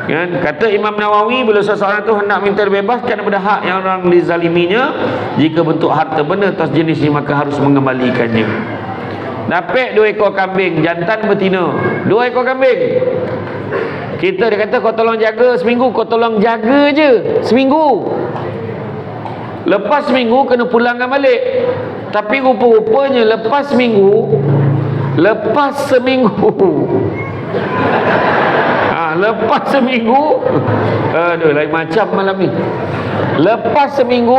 Kan? Kata Imam Nawawi, bila seseorang tu hendak minta dibebaskan daripada hak yang orang dizaliminya, jika bentuk harta benda atas jenis ni, maka harus mengembalikannya. Dapat 2 ekor kambing, jantan betina, 2 ekor kambing. Kita dia kata kau tolong jaga seminggu, kau tolong jaga je seminggu. Lepas seminggu kena pulangkan balik. Tapi rupa-rupanya lepas seminggu, lepas seminggu aduh lain macam malam ni. Lepas seminggu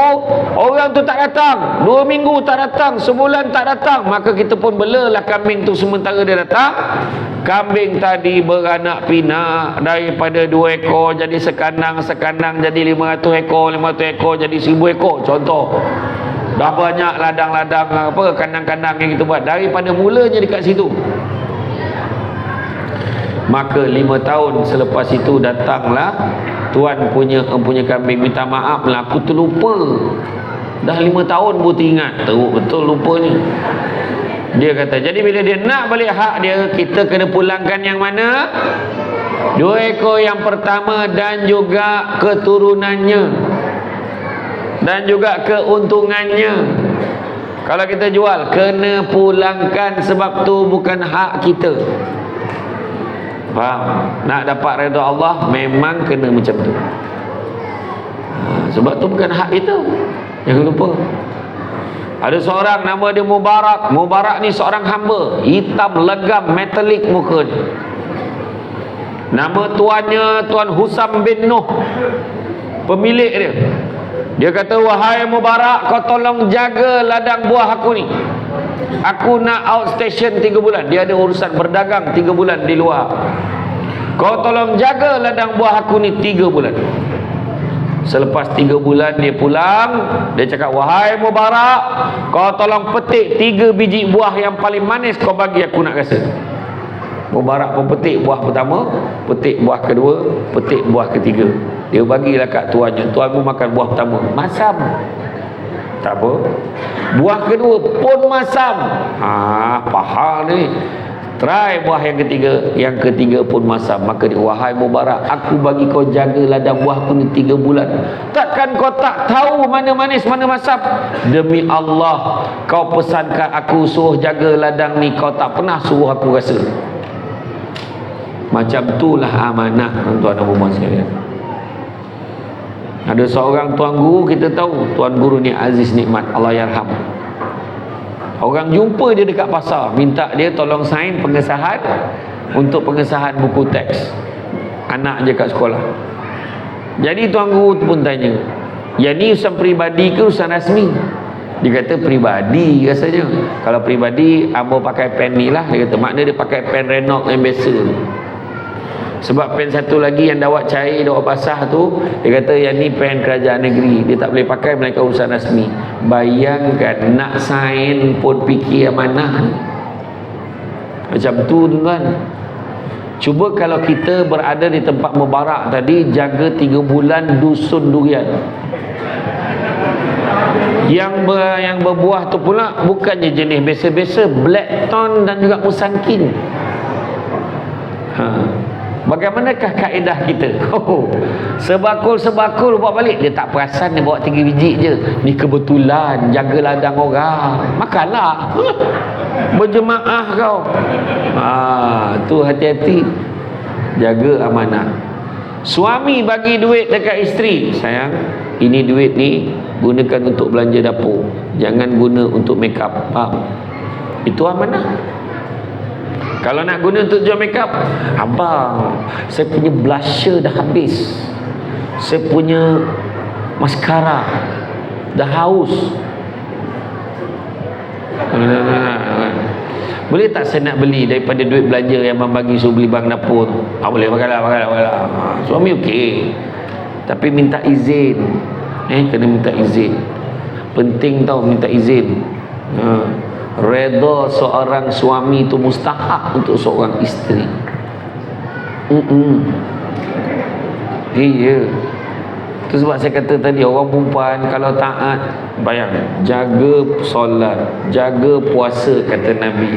orang tu tak datang, 2 minggu tak datang, sebulan tak datang, maka kita pun belalah kambing tu sementara dia datang. Kambing tadi beranak pinak, daripada 2 ekor jadi sekandang jadi 500 ekor jadi 1,000 ekor. Contoh, dah banyak ladang-ladang kandang-kandang yang kita buat daripada mulanya dekat situ. Maka 5 tahun selepas itu datanglah tuan punya kambing, minta maaf lah, aku terlupa. Dah 5 tahun baru teringat. Teruk betul lupanya. Dia kata, jadi bila dia nak balik hak dia, kita kena pulangkan yang mana? 2 ekor yang pertama dan juga keturunannya dan juga keuntungannya. Kalau kita jual, kena pulangkan, sebab tu bukan hak kita. Faham? Nak dapat redha Allah memang kena macam tu. Sebab tu bukan hak kita. Jangan lupa. Ada seorang nama dia Mubarak. Mubarak ni seorang hamba, hitam legam, metalik muka dia. Nama tuannya Tuan Husam bin Nuh, pemilik dia. Dia kata, wahai Mubarak, kau tolong jaga ladang buah aku ni. Aku nak outstation 3 bulan. Dia ada urusan berdagang 3 bulan di luar. Kau tolong jaga ladang buah aku ni 3 bulan. Selepas 3 bulan dia pulang. Dia cakap, wahai Mubarak, kau tolong petik 3 biji buah yang paling manis, kau bagi aku nak rasa. Mubarak pun petik buah pertama, petik buah kedua, petik buah ketiga. Dia bagilah kat tuannya. Tuanmu makan buah pertama, masam. Tak apa. Buah kedua pun masam. Pahal ni. Try buah yang ketiga. Yang ketiga pun masam. Maka dia, wahai Mubarak, aku bagi kau jaga ladang buah aku ni 3 bulan. Takkan kau tak tahu mana manis mana masam? Demi Allah, kau pesankan aku suruh jaga ladang ni, kau tak pernah suruh aku rasa. Macam itulah amanah, tuan-tuan dan puan sekalian. Ada seorang tuan guru, kita tahu tuan guru ni Aziz Nikmat, Allah yarham. Orang jumpa dia dekat pasar, minta dia tolong sign pengesahan untuk pengesahan buku teks anak je kat sekolah. Jadi tuan guru pun tanya, yang ni urusan peribadi ke urusan rasmi? Dia kata peribadi rasanya. Kalau peribadi, ambo pakai pen ni lah. Dia kata, makna dia pakai pen Renault yang biasa. Sebab pen satu lagi yang dawat cair, dawat basah tu, dia kata yang ni pen kerajaan negeri, dia tak boleh pakai melainkan urusan rasmi. Bayangkan, nak sign pun fikir amanah. Macam tu tuan-tuan. Cuba kalau kita berada di tempat Mubarak tadi, jaga 3 bulan dusun durian. Yang berbuah tu pula bukannya jenis biasa-biasa, blackthorn dan juga musankin. Bagaimanakah kaedah kita? Sebakul-sebakul bawa balik. Dia tak perasan dia bawa 3 biji je. Ni kebetulan jaga ladang orang. Makanlah. Berjemaah kau. Tu hati-hati. Jaga amanah. Suami bagi duit dekat isteri. Sayang, ini duit ni gunakan untuk belanja dapur. Jangan guna untuk make up. Faham? Itu amanah. Kalau nak guna untuk jual make up, abang, saya punya blusher dah habis, saya punya mascara dah haus. Boleh tak saya nak beli daripada duit belanja yang abang bagi suruh beli barang dapur tu? Boleh, pakailah. Suami okey, tapi minta izin. Kena minta izin. Penting tau minta izin. Redha seorang suami itu mustahak untuk seorang isteri. Iya. Itu sebab saya kata tadi, orang perempuan kalau taat, bayang, jaga solat, jaga puasa kata Nabi,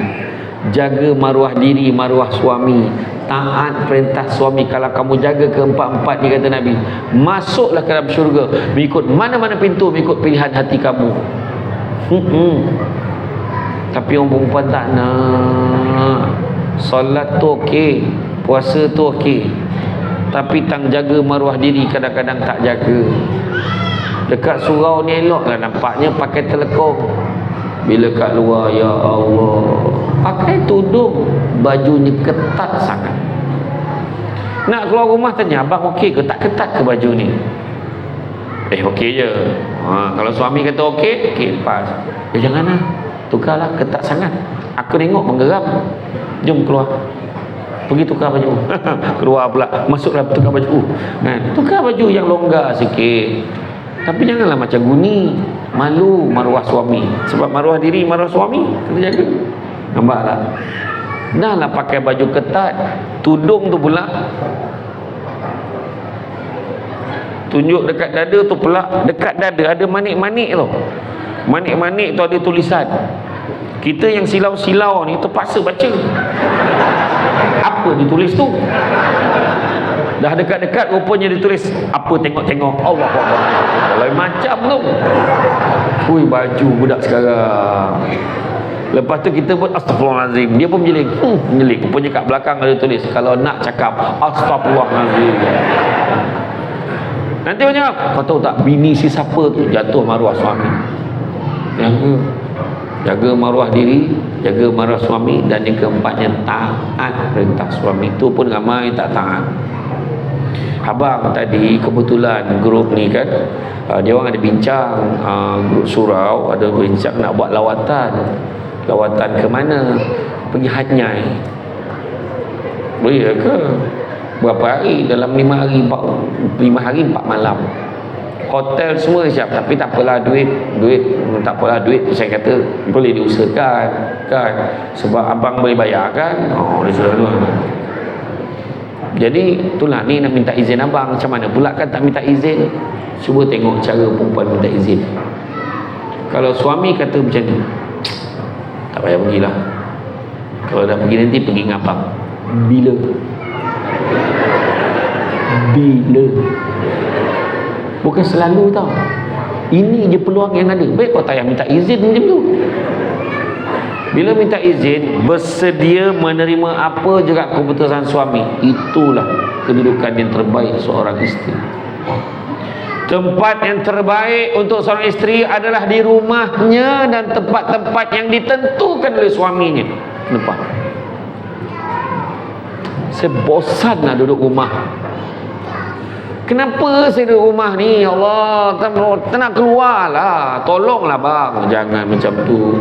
jaga maruah diri, maruah suami, taat perintah suami. Kalau kamu jaga keempat-empat ni kata Nabi, masuklah ke dalam syurga mengikut mana-mana pintu, mengikut pilihan hati kamu. Tapi orang perempuan tak nak. Solat tu okey, puasa tu okey, tapi tang jaga maruah diri kadang-kadang tak jaga. Dekat surau ni eloklah nampaknya pakai telekong. Bila kat luar, ya Allah, pakai tudung, bajunya ketat sangat. Nak keluar rumah tanya, abang okey ke? Tak ketat ke baju ni? Okey je. Kalau suami kata okey, lepas. Janganlah, tukarlah, ketat sangat. Aku tengok menggeram. Jom keluar, pergi tukar baju. Keluar pula, masuklah tukar baju. Tukar baju yang longgar sikit. Tapi janganlah macam guni. Malu maruah suami. Sebab maruah diri, maruah suami kena jaga. Nampaklah. Dah lah pakai baju ketat, tudung tu pula tunjuk dekat dada tu pula. Dekat dada ada manik-manik tu. Manik-manik tu ada tulisan. Kita yang silau-silau ni terpaksa baca apa ditulis tu. Dah dekat-dekat rupanya ditulis apa, tengok-tengok. Allah Allah, lain macam tu. Hui, baju budak sekarang. Lepas tu kita buat astagfirullahalazim, dia pun menjeling. Menjeling. Rupanya kat belakang ada tulis, kalau nak cakap astagfirullahalazim. Nanti banyak, kau tahu tak, bini si siapa tu jatuh maruah suami. Jaga maruah diri, jaga maruah suami. Dan yang keempatnya, taat perintah suami. Itu pun ramai tak taat. Abang tadi kebetulan grup ni kan, dia orang ada bincang, grup surau ada bincang nak buat lawatan. Lawatan ke mana? Pergi Hanyai. Boleh ke? Berapa hari? Dalam 5 hari 4 malam. Hotel semua siap, tapi tak apalah, duit tak apalah, duit saya kata boleh diusahakan kan, sebab abang boleh bayar kan. Jadi itulah ni nak minta izin abang. Macam mana pula kan tak minta izin? Cuba tengok cara perempuan minta izin. Kalau suami kata macam ni, tak payah pergilah. Kalau dah pergi nanti pergi dengan abang. Bila? Bukan selalu tau. Ini je peluang yang ada. Baik kau tak payah minta izin macam tu. Bila minta izin, bersedia menerima apa juga keputusan suami. Itulah kedudukan yang terbaik seorang isteri. Tempat yang terbaik untuk seorang isteri adalah di rumahnya dan tempat-tempat yang ditentukan oleh suaminya. Kenapa? Saya bosan nak duduk rumah. Kenapa saya duduk rumah ni? Ya Allah, tak nak keluar lah. Tolonglah bang. Jangan macam tu.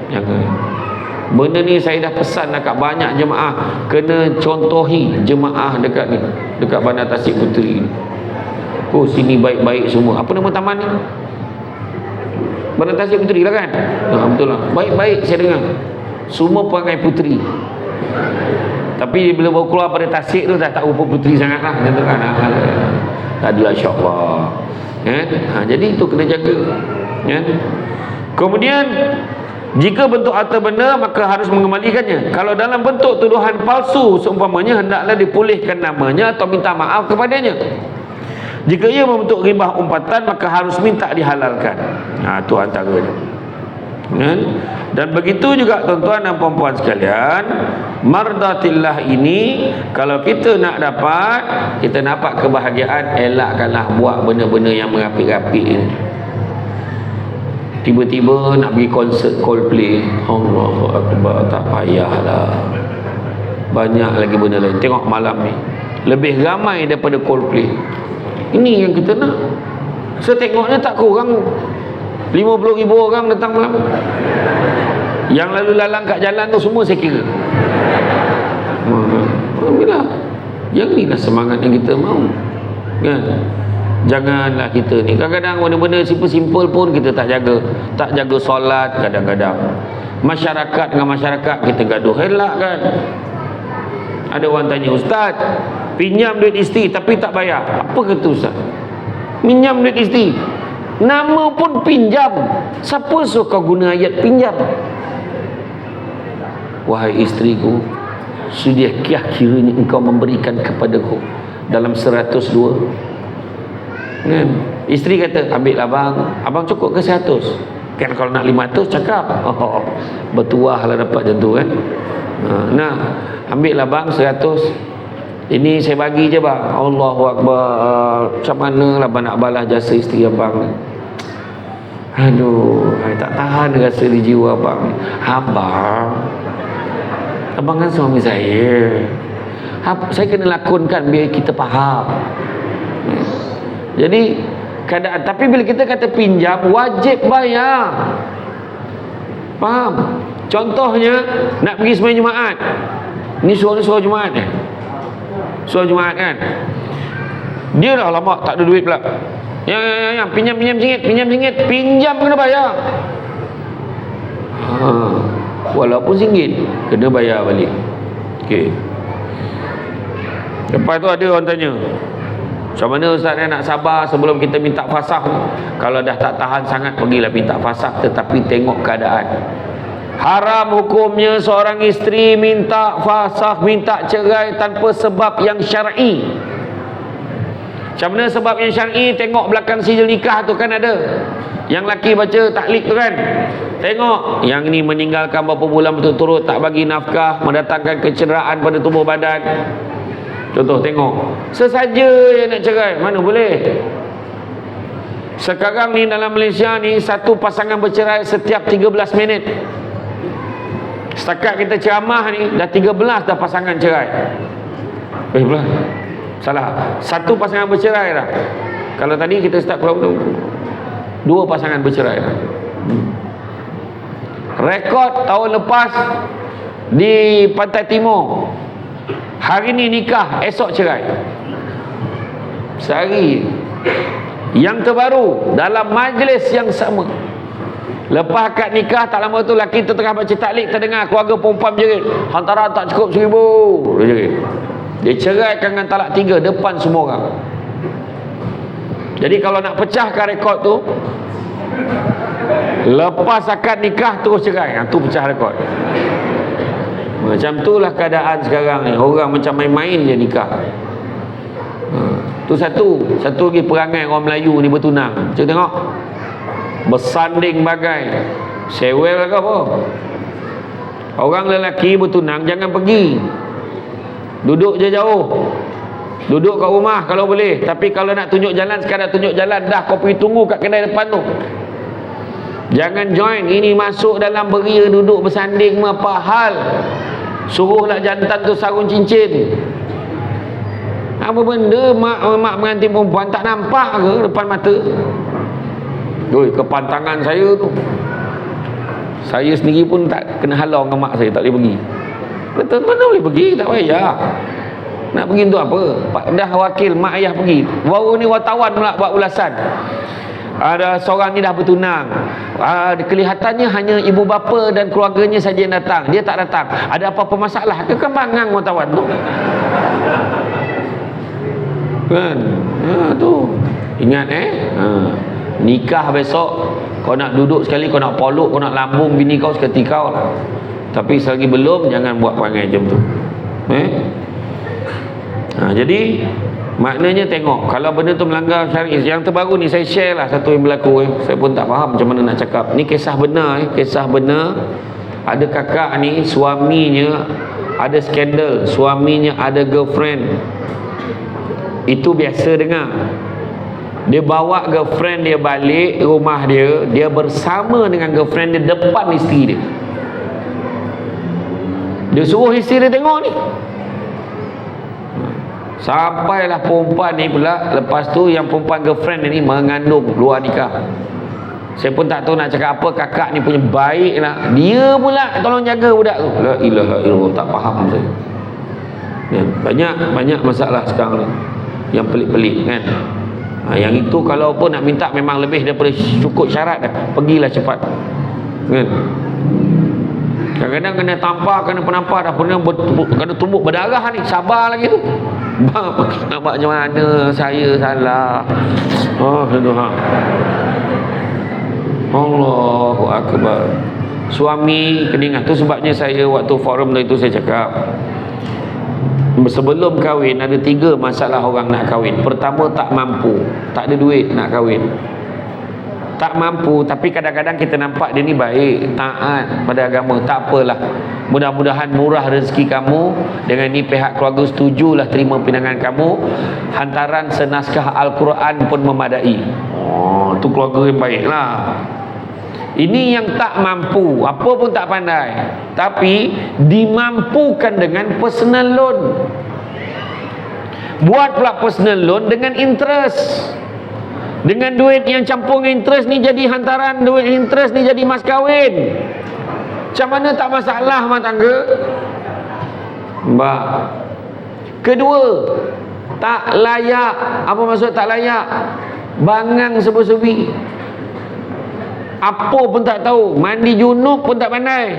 Jangan. Benda ni saya dah pesan dekat banyak jemaah. Kena contohi jemaah dekat ni, dekat Bandar Tasik Puteri ni. Oh, sini baik-baik semua. Apa nama taman ni? Bandar Tasik Puteri lah kan? Betul lah. Baik-baik saya dengar. Semua perangai puteri. Tapi bila baru keluar pada Tasik tu dah tak rupa puteri sangat lah. Tak adalah, insyaAllah. Jadi itu kena jaga. Kemudian, jika bentuk harta benda, maka harus mengembalikannya. Kalau dalam bentuk tuduhan palsu, seumpamanya, hendaklah dipulihkan namanya atau minta maaf kepadanya. Jika ia membentuk ghibah umpatan, maka harus minta dihalalkan. Itu antaranya. Dan begitu juga tuan-tuan dan puan-puan sekalian, mardatillah ini, kalau kita nak dapat kebahagiaan, elakkanlah buat benda-benda yang merapik-rapik ini. Tiba-tiba nak pergi konsert Coldplay, Allahu Akbar, tak payahlah. Banyak lagi benda lain. Tengok malam ni lebih ramai daripada Coldplay. Ini yang kita nak. Saya tengoknya tak kurang 50,000 orang datang malam. Yang lalu lalang kat jalan tu semua saya kira. Alhamdulillah. Yang ni lah semangat yang kita mahu, kan? Janganlah kita ni kadang-kadang benda-benda simple-simple pun kita tak jaga solat kadang-kadang. Masyarakat dengan masyarakat kita gaduh, elak kan? Ada orang tanya, ustaz, pinjam duit isteri tapi tak bayar. Apa kata ustaz? Pinjam duit isteri, nama pun pinjam. Siapa suruh kau guna ayat pinjam? Wahai isteriku, sudahkah kiranya engkau memberikan kepadaku dalam 102? Kan? Isteri kata, ambil abang. Abang cukup ke 100? Kan kalau nak 500 cakap. Bertuah lah dapat macam tu kan. Nah, ambil abang 100. Ini saya bagi je bang. Allahu Akbar. Macam mana lah abang nak balas jasa isteri abang? Aduh, tak tahan rasa di jiwa abang. Abang kan suami saya. Saya kena lakonkan biar kita faham. Jadi keadaan, tapi bila kita kata pinjam, wajib bayar. Faham? Contohnya nak pergi sembahyang Jumaat. Ni suruh Jumaat ni. Suruh Jumaat kan. Dia dah lama tak ada duit pula. Yang pinjam RM1, pinjam kena bayar. Walaupun RM1 kena bayar balik. Okey. Lepas tu ada orang tanya, macam mana ustaz nak sabar sebelum kita minta fasakh? Kalau dah tak tahan sangat, pergilah minta fasakh, tetapi tengok keadaan. Haram hukumnya seorang isteri minta fasakh, minta cerai tanpa sebab yang syar'i. Macam mana sebab yang syar'i? Tengok belakang sijil nikah tu kan ada. Yang laki baca taklid tu kan. Tengok yang ni meninggalkan berapa bulan berturut-turut, tak bagi nafkah, mendatangkan kecederaan pada tubuh badan. Contoh tengok, sesaja yang nak cerai, mana boleh. Sekarang ni dalam Malaysia ni, satu pasangan bercerai setiap 13 minit. Setakat kita ceramah ni, dah 13 dah pasangan cerai. Pula salah, satu pasangan bercerai dah. Kalau tadi kita start kalau 2 pasangan bercerai dah. Rekod tahun lepas di Pantai Timur, hari ni nikah, esok cerai. Sehari. Yang terbaru dalam majlis yang sama, lepas akad nikah tak lama tu lelaki tu tengah baca taklid, terdengar keluarga perempuan berjerit, hantaran tak cukup 1,000. Dia jerit. Dia ceraikan dengan talak 3 depan semua orang. Jadi kalau nak pecahkan rekod tu, lepas akad nikah terus cerai, tu pecah rekod. Macam itulah keadaan sekarang ni. Orang macam main-main je nikah. Tu satu lagi perangai orang Melayu ni bertunang. Cik tengok, bersanding bagai sewel ke apa. Orang lelaki bertunang jangan pergi, duduk je jauh, duduk kat rumah kalau boleh. Tapi kalau nak tunjuk jalan, sekadar tunjuk jalan, dah kau pergi tunggu kat kedai depan tu. Jangan join. Ini masuk dalam beria, duduk bersanding apa hal. Suruhlah jantan tu sarung cincin. Apa benda mak pengantin perempuan tak nampak ke depan mata? Oi, kepantangan saya tu, saya sendiri pun tak kena halau dengan mak saya, tak boleh pergi. Betul, mana boleh pergi, tak payah. Nak pergi tu apa? Dah wakil mak ayah pergi. Baru ni wartawan pula buat ulasan. Ada seorang ni dah bertunang. Kelihatannya hanya ibu bapa dan keluarganya saja yang datang. Dia tak datang. Ada apa-apa masalah? Kekambangan wartawan tu. Kan? Ya, tu. Ingat nikah besok, kau nak duduk sekali, kau nak poluk, kau nak lambung bini kau seketika lah. Tapi selagi belum, jangan buat perangai macam tu. Jadi maknanya tengok, kalau benda tu melanggar syariat. Yang terbaru ni saya share lah satu yang berlaku. Saya pun tak faham macam mana nak cakap. Ni kisah benar. Kisah benar. Ada kakak ni, suaminya ada skandal, suaminya ada girlfriend. Itu biasa dengar. Dia bawa girlfriend dia balik rumah dia, dia bersama dengan girlfriend dia depan isteri dia. Dia suruh isteri dia tengok ni. Sampailah perempuan ni pula, lepas tu yang perempuan girlfriend dia ni mengandung luar nikah. Saya pun tak tahu nak cakap apa. Kakak ni punya baik lah, dia pula tolong jaga budak tu. La ilaha illallah, tak faham saya. Banyak masalah sekarang ni yang pelik-pelik kan. Yang itu kalau pun nak minta memang lebih daripada cukup syarat dah, pergilah cepat kan. Kadang-kadang kena tampar, kena penampar dah, kena tumbuk berdarah ni, sabar lagi tu. Nak buat macam mana, saya salah. Tuhan, Allahu Akbar. Suami kena ingat tu. Sebabnya saya waktu forum tu itu saya cakap, sebelum kahwin ada 3 masalah orang nak kahwin. Pertama, tak mampu, tak ada duit nak kahwin. Tak mampu, tapi kadang-kadang kita nampak dia ni baik, taat pada agama. Tak apalah, mudah-mudahan murah rezeki kamu. Dengan ni pihak keluarga setujulah terima pinangan kamu. Hantaran senaskah Al-Quran pun memadai. Tu keluarga yang baik lah. Ini yang tak mampu, apa pun tak pandai, tapi dimampukan dengan personal loan. Buat pula personal loan dengan interest. Dengan duit yang campur interest ni jadi hantaran, duit interest ni jadi mas kahwin. Macam mana tak masalah rumah tangga? Mbak. Kedua, tak layak. Apa maksud tak layak? Bangang sebi-sebi. Apa pun tak tahu, mandi junub pun tak pandai.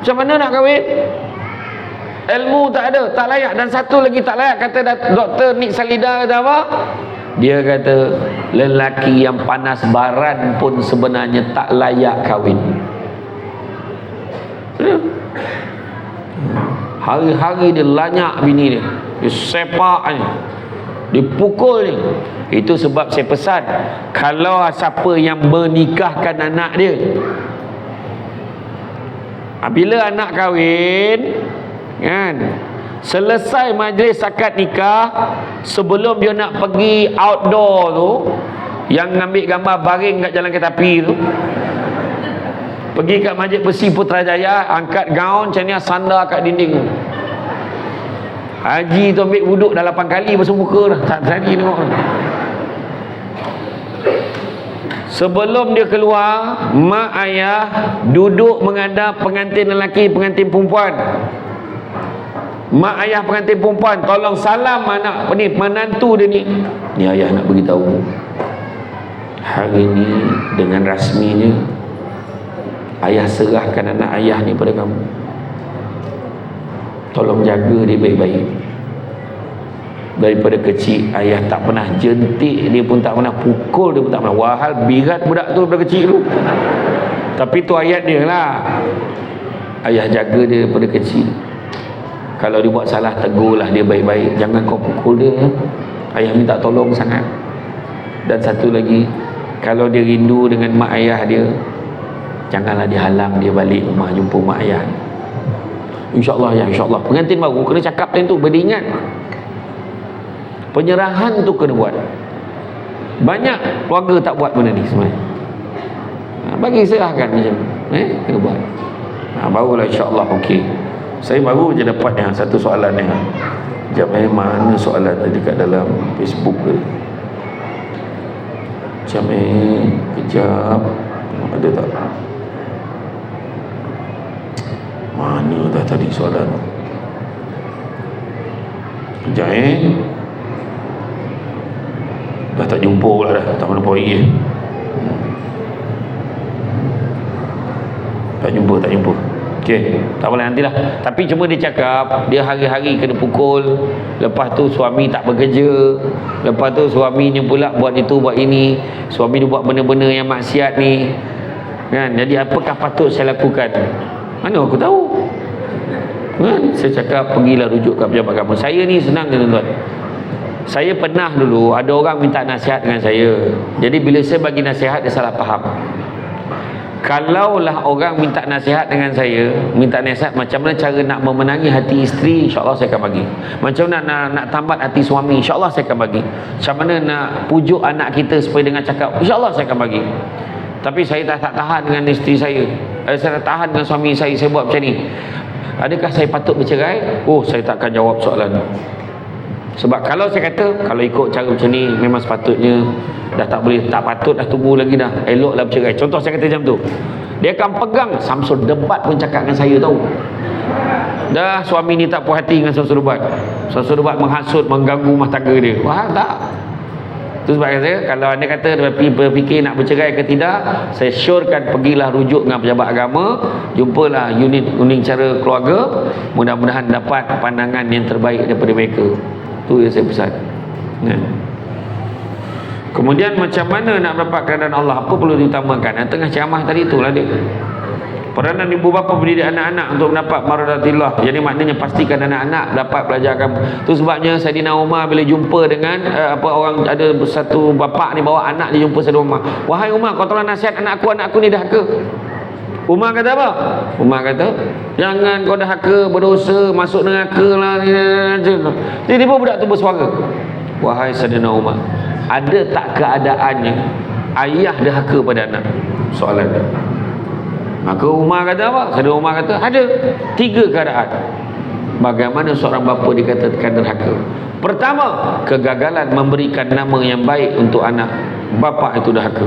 Macam mana nak kahwin? Ilmu tak ada, tak layak. Dan satu lagi tak layak, kata Dr. Nick Salida kata apa? Dia kata lelaki yang panas baran pun sebenarnya tak layak kahwin. Hari-hari dia lanyak bini dia, dia sepak ni, dia pukul ni. Itu sebab saya pesan, kalau siapa yang menikahkan anak dia, bila anak kahwin kan, selesai majlis akad nikah, sebelum dia nak pergi outdoor tu, yang ambil gambar baring kat jalan kereta api tu, pergi kat Masjid Besi Putrajaya, angkat gaun macam ni, sandar kat dinding tu. Haji tu ambil wuduk dah 8 kali basuh muka dah, tak berani tengok. Sebelum dia keluar, mak ayah duduk menghadap pengantin lelaki, pengantin perempuan. Mak ayah pengantin perempuan tolong salam anak ni, menantu dia ni. Ni ayah nak beritahu, hari ni dengan rasminya ayah serahkan anak ayah ni pada kamu. Tolong jaga dia baik-baik. Daripada kecil ayah tak pernah jentik dia pun, tak pernah pukul dia pun, tak pernah. Wahal birat budak tu daripada kecil tu. Tapi tu ayat dia lah, ayah jaga dia daripada kecil. Kalau dia buat salah, tegurlah dia baik-baik, jangan kau pukul dia. Ayah minta tolong sangat. Dan satu lagi, kalau dia rindu dengan mak ayah dia, janganlah dihalang dia balik rumah jumpa mak ayah. InsyaAllah ya, insyaAllah. Pengantin baru kena cakap macam tu, beringat. Penyerahan tu kena buat. Banyak keluarga tak buat benda ni sebenarnya. Bagi serahkan macam kena buat. Barulah insyaAllah okey. Saya baru je dapat yang satu soalan ni. Sekejap mana soalan tadi kat dalam Facebook ke? Macam kejap. Ada tak? Mana dah tadi soalan? Sekejap dah tak jumpa pula dah. Tak mana pergi Tak jumpa Okey, tak boleh nantilah. Tapi cuma dia cakap dia hari-hari kena pukul, lepas tu suami tak bekerja, lepas tu suaminya pula buat itu buat ini, suami dia buat benda-benda yang maksiat ni kan. Jadi apakah patut saya lakukan? Mana aku tahu kan? Saya cakap pergilah rujuk ke pejabat agama. Saya ni senang tuan-tuan. Saya pernah dulu ada orang minta nasihat dengan saya. Jadi bila saya bagi nasihat dia salah faham. Kalaulah orang minta nasihat dengan saya, minta nasihat macam mana cara nak memenangi hati isteri, insya-Allah saya akan bagi. Macam mana nak tambat hati suami, insya-Allah saya akan bagi. Macam mana nak pujuk anak kita supaya dengan cakap, insya-Allah saya akan bagi. Tapi saya tak tahan dengan isteri saya. Saya tak tahan dengan suami saya buat macam ni. Adakah saya patut bercerai? Oh, saya takkan jawab soalan ni. Sebab kalau saya kata, kalau ikut cara macam ni memang sepatutnya dah tak boleh, tak patut dah tunggu lagi dah, eloklah bercerai. Contoh saya kata macam tu, dia akan pegang. Samsul Debat pun cakap dengan saya tahu. Dah suami ni tak puas hati dengan Samsul Debat. Samsul Debat menghasut, mengganggu rumah tangga dia. Wah tak. Itu sebab saya, kalau anda kata berfikir nak bercerai ke tidak, saya syorkan pergilah rujuk dengan pejabat agama, jumpalah unit cara keluarga, mudah-mudahan dapat pandangan yang terbaik daripada mereka. Itu yang saya pesan. Kemudian macam mana nak dapat keredaan Allah? Apa perlu diutamakan? Yang tengah ceramah tadi itulah dia. Peranan ibu bapa mendidik anak-anak untuk mendapat maradatillah. Jadi maknanya pastikan anak-anak dapat belajar agama. Itu sebabnya Saidina Umar bila jumpa dengan orang, ada satu bapa ni bawa anak dia jumpa Saidina Umar. Wahai Umar, kau tolong nasihat anakku ni dahaka. Umar kata apa? Umar kata, jangan kau dahaka, berdosa, masuk neraka lah. Tiba-tiba budak tu bersuara. Wahai Saidina Umar, ada tak keadaannya ayah dahaka pada anak? Soalan dia. Maka Umar kata apa? Saidina Umar kata, ada 3 keadaan bagaimana seorang bapa dikatakan derhaka. Pertama, kegagalan memberikan nama yang baik untuk anak. Bapa itu derhaka.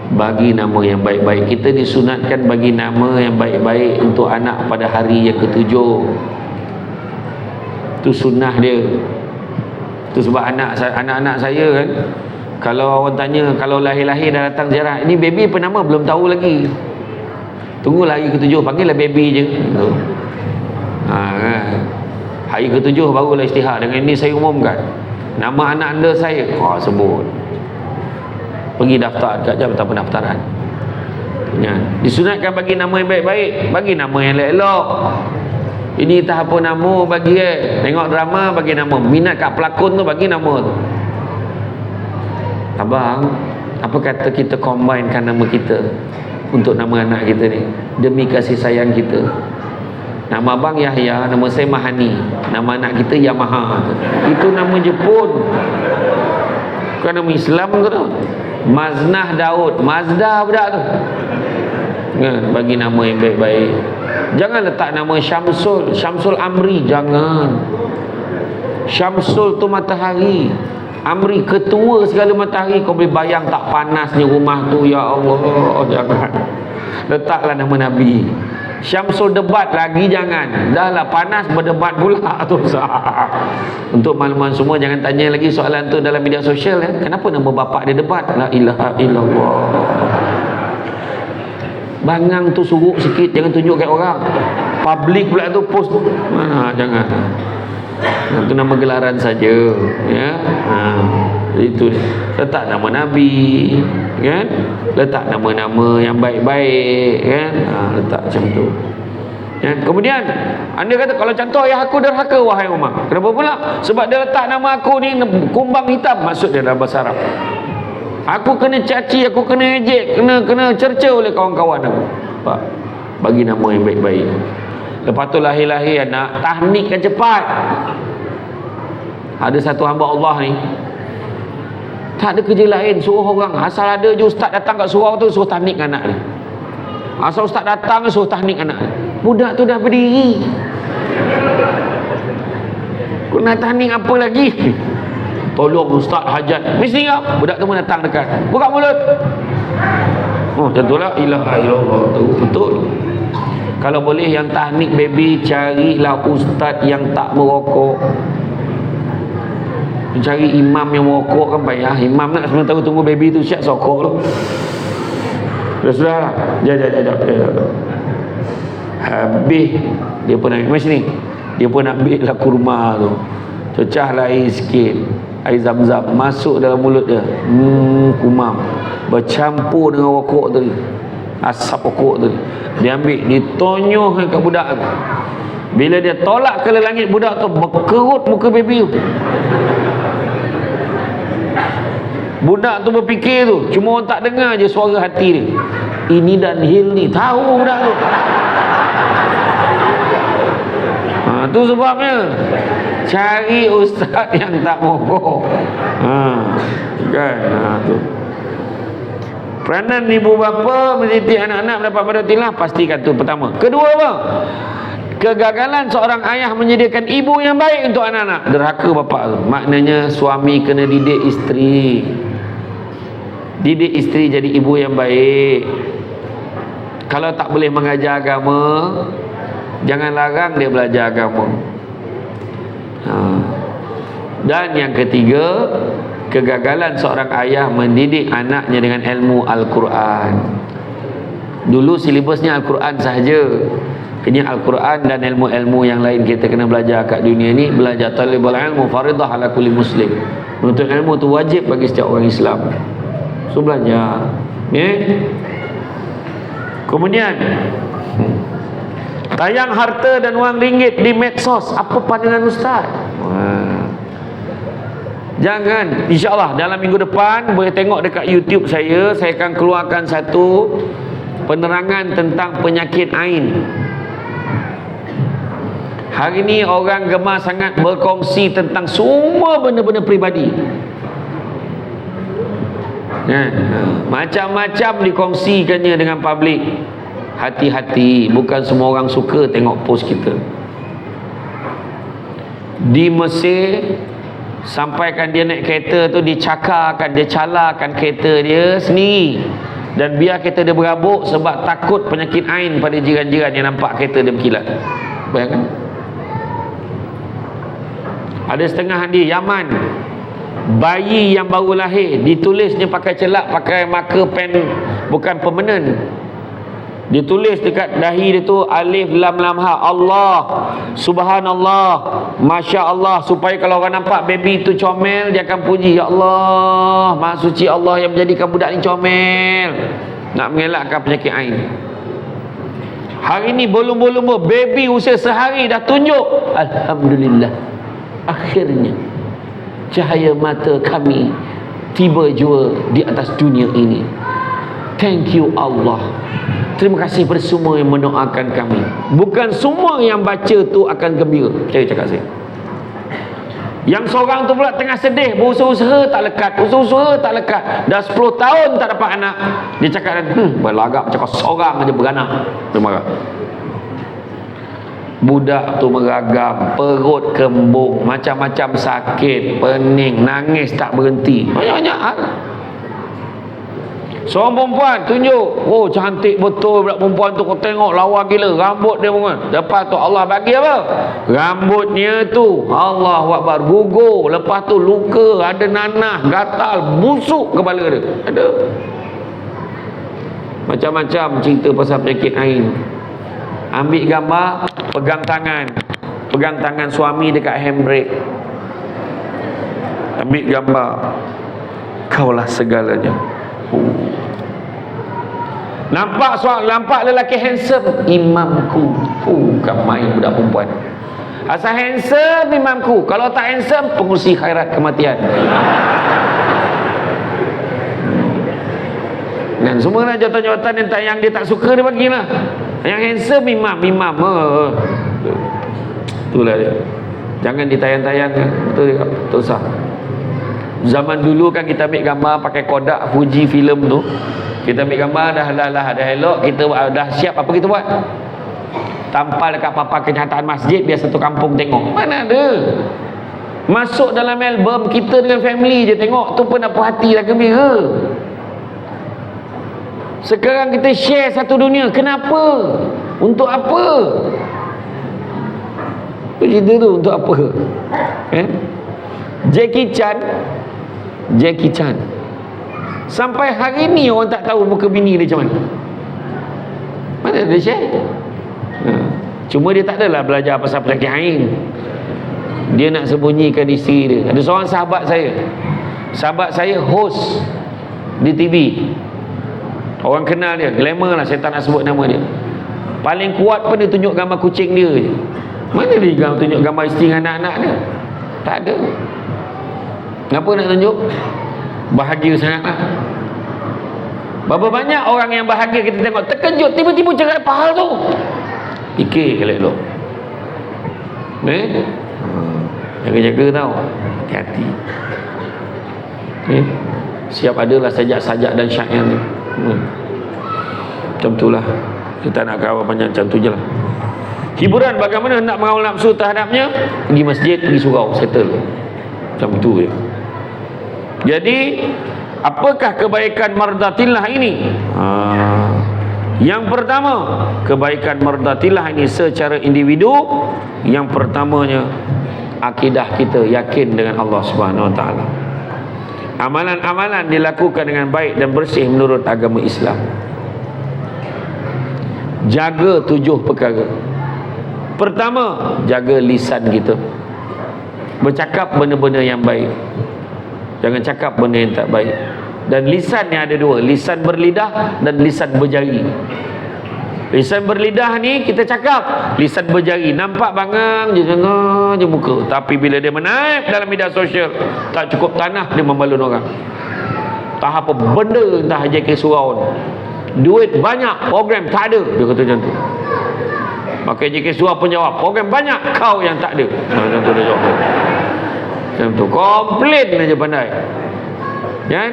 Bagi nama yang baik-baik. Kita disunatkan bagi nama yang baik-baik untuk anak pada hari yang ke-7. Itu sunnah dia. Itu sebab anak-anak saya kan, kalau orang tanya, kalau lahir-lahir dah datang ziarah, ini baby apa nama? Belum tahu lagi. Tunggulah hari ke-7, panggillah baby je. Kan? Hari ke-7 barulah istihar. Dengan ini saya umumkan nama anak anda saya. Sebut. Pergi daftar dekat Jabatan Pendaftaran. Ya. Disunatkan bagi nama yang baik-baik, bagi nama yang elok. Ini tak apa nama bagi tengok drama bagi nama, minat kat pelakon tu bagi nama tu. Abang, apa kata kita combinekan nama kita untuk nama anak kita ni demi kasih sayang kita. Nama abang Yahya, nama saya Mahani, nama anak kita Yamaha. Itu nama Jepun, bukan nama Islam tu. Maznah Daud, Mazda budak tu. Bagi nama yang baik-baik. Jangan letak nama Syamsul Amri, jangan. Syamsul tu matahari, Amri ketua segala matahari. Kau boleh bayang tak panasnya rumah tu, ya Allah. Jangan letaklah nama Nabi. Syamsul Debat lagi jangan. Dah lah panas berdebat pula tu. Untuk makluman semua, jangan tanya lagi soalan tu dalam media sosial Kenapa nama bapak dia Debat? La ilaha illallah. Bangang tu suruk sikit, jangan tunjuk kat orang. Public pula tu post. Jangan. Itu nama gelaran saja, ya. Itu letak nama Nabi, kan? Letak nama-nama yang baik-baik, kan? Letak macam tu. Ya. Kemudian anda kata, kalau contoh ayah aku derhaka, wahai Umar. Kenapa pula? Sebab dia letak nama aku ni kumbang hitam, maksud dia dalam bahasa Arab. Aku kena caci, aku kena ejek, kena cerca oleh kawan-kawan aku. Pak, bagi nama yang baik-baik. Lepas tu lahir-lahir anak, tahnik kan cepat. Ada satu hamba Allah ni, tak ada kerja lain, suruh orang, asal ada je ustaz datang kat surau tu, suruh tahnik anak dia. Asal ustaz datang, suruh tahnik anak dia. Budak tu dah berdiri, kau nak tahnik apa lagi? Tolong ustaz, hajat. Mesti tak? Budak tu pun datang dekat, buka mulut. Oh, tentulah ilaha illallah tu. Betul. Kalau boleh yang tahnik baby, carilah ustaz yang tak merokok. Cari imam yang merokok kan payah. Imam nak sementara tunggu baby tu siap sokok tu. Sudah lah. Jap. Habis dia pun nak macam ni. Dia pun nak ambil lah kurma tu. Cecahlah air sikit, air zam-zam masuk dalam mulut dia. Kumam bercampur dengan rokok tadi, asap rokok tadi. Dia ambil, ditonyoh kat budak tu. Bila dia tolak ke langit, budak tu berkerut muka baby tu. Budak tu berfikir tu, cuma orang tak dengar je suara hati dia. Ini dan hil ni, tahu budak tu. Tu sebabnya cari ustaz yang tak mogok. Kan? Tu. Peranan ibu bapa mendidik anak-anak mendapat madatilah, pastikan tu pertama. Kedua apa? Kegagalan seorang ayah menyediakan ibu yang baik untuk anak-anak. Derhaka bapak tu. Maknanya suami kena didik isteri. Didik isteri jadi ibu yang baik. Kalau tak boleh mengajar agama, jangan larang dia belajar agama. Dan yang ketiga, kegagalan seorang ayah mendidik anaknya dengan ilmu Al-Quran. Dulu silibusnya Al-Quran sahaja. Kini Al-Quran dan ilmu-ilmu yang lain kita kena belajar kat dunia ni. Belajar talibul ilmu faridah ala kulli muslim. Menuntut ilmu tu wajib bagi setiap orang Islam. So belajar. Kemudian tayang harta dan wang ringgit di medsos. Apa pandangan ustaz? Jangan. InsyaAllah dalam minggu depan boleh tengok dekat YouTube saya akan keluarkan satu penerangan tentang penyakit ain. Hari ni orang gemar sangat berkongsi tentang semua benda-benda peribadi. Macam-macam dikongsikannya dengan publik. Hati-hati, bukan semua orang suka tengok post kita. Di Mesir, sampaikan dia naik kereta tu, dicakarkan, dia calakan kereta dia sendiri. Dan biar kereta dia berabuk sebab takut penyakit ain pada jiran-jiran yang nampak kereta dia berkilat. Bayangkan. Ada setengah di Yaman, bayi yang baru lahir ditulisnya pakai celak, pakai marker pen bukan permanent. Ditulis dekat dahi dia tu alif lam lam ha, Allah, subhanallah, masya Allah, supaya kalau orang nampak baby tu comel, dia akan puji, ya Allah, maha suci Allah yang menjadikan budak ni comel. Nak mengelakkan penyakit ain. Hari ni belum baby usia sehari dah tunjuk, alhamdulillah, akhirnya cahaya mata kami tiba jua di atas dunia ini. Thank you Allah. Terima kasih kepada semua yang mendoakan kami. Bukan semua yang baca tu akan gembira. Saya cakap saya. Yang seorang tu pula tengah sedih, berusaha-usaha tak lekat, dah 10 tahun tak dapat anak. Dia cakap, berlagak cakap seorang aja beranak. Dia marah. Budak tu meragam, perut kembung, macam-macam sakit, pening, nangis tak berhenti. Banyak-banyak hal. Seorang perempuan tunjuk, oh cantik betul budak perempuan tu, kau tengok lawa gila, rambut dia pun. Lepas tu Allah bagi apa? Rambutnya tu Allahu Akbar gugur, lepas tu luka, ada nanah, gatal, busuk kepala dia. Ada macam-macam cerita pasal penyakit ain. Ambil gambar, pegang tangan suami dekat handbrake. Ambil gambar, kaulah segalanya. Nampak lelaki handsome, imamku. Bukan main budak perempuan. Asal handsome imamku, kalau tak handsome pengurusi khairat kematian. Dan semua jawatan-jawatan yang dia tak suka dia bagilah. Yang handsome imam. Itulah dia. Jangan ditayang-tayangkan. Betul juga. Tak usah. Zaman dulu kan kita ambil gambar pakai Kodak Fuji film tu. Kita ambil gambar dah elok, kita dah siap, apa kita buat? Tampal dekat papan kenyataan masjid biar satu kampung tengok. Mana ada? Masuk dalam album kita dengan family je tengok, tu pun apa hati dah gembira. Sekarang kita share satu dunia. Kenapa? Untuk apa? Tu cerita tu untuk apa? Jackie Chan sampai hari ni orang tak tahu muka bini dia macam mana. Mana dia share? Cuma dia tak adalah belajar pasal penyakit haid. Dia nak sembunyikan isteri dia. Ada seorang sahabat saya host di TV. Orang kenal dia, glamour lah, saya tak nak sebut nama dia. Paling kuat pun dia tunjuk gambar kucing dia je. Mana dia tunjuk gambar isteri dengan anak-anak dia? Tak ada. Kenapa nak tunjuk? Bahagia sangat lah. Berapa banyak orang yang bahagia kita tengok terkejut tiba-tiba cerai pahal tu. Fikir kalau elok. Jaga-jaga tau. Hati-hati. Siap adalah sajak-sajak dan syair ni. Macam itulah. Kita nak kawal panjang macam tu je lah. Hiburan bagaimana nak mengawal nafsu terhadapnya? Pergi masjid, pergi surau, settle. Macam tu je. Jadi apakah kebaikan mardatillah ini? Yang pertama, kebaikan mardatillah ini secara individu. Yang pertamanya, akidah kita yakin dengan Allah Subhanahu Wa Taala. Amalan-amalan dilakukan dengan baik dan bersih menurut agama Islam. Jaga 7 perkara. Pertama, jaga lisan kita. Bercakap benda-benda yang baik. Jangan cakap benda yang tak baik. Dan lisan ni ada 2, lisan berlidah dan lisan berjari. Lisan berlidah ni kita cakap, lisan berjari nampak bangang je, jangan je muka. Tapi bila dia menaik dalam media sosial, tak cukup tanah dia membalun orang. Tak apa benda, entah JK Surau, duit banyak, program tak ada, dia kata macam tu. Maka JK Surau pun jawab, program banyak, kau yang tak ada. Macam tu dia jawab. Macam tu, komplain aja pandai. Kan?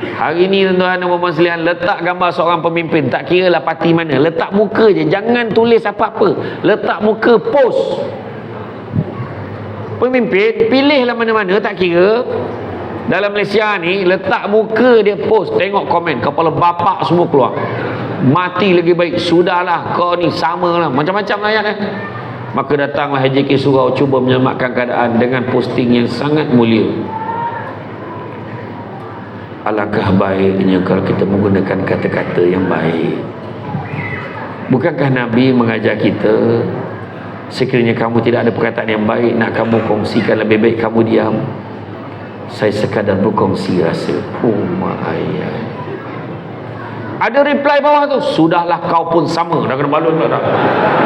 Hari ni tuan-tuan dan puan-puan sekalian, letak gambar seorang pemimpin, tak kira lah parti mana, letak muka je, jangan tulis apa-apa, letak muka, post. Pemimpin pilihlah mana-mana, tak kira. Dalam Malaysia ni letak muka dia, post, tengok komen, kepala bapak semua keluar. Mati lagi baik, sudahlah kau ni samalah, macam-macam ayat Maka datanglah HJK Surau cuba menyelamatkan keadaan dengan posting yang sangat mulia. Alangkah baiknya kalau kita menggunakan kata-kata yang baik. Bukankah Nabi mengajar kita, sekiranya kamu tidak ada perkataan yang baik nak kamu kongsikan, lebih baik kamu diam. Saya sekadar berkongsi rasa. Ayat. Ada reply bawah tu, sudahlah kau pun sama, dah kena balun dah.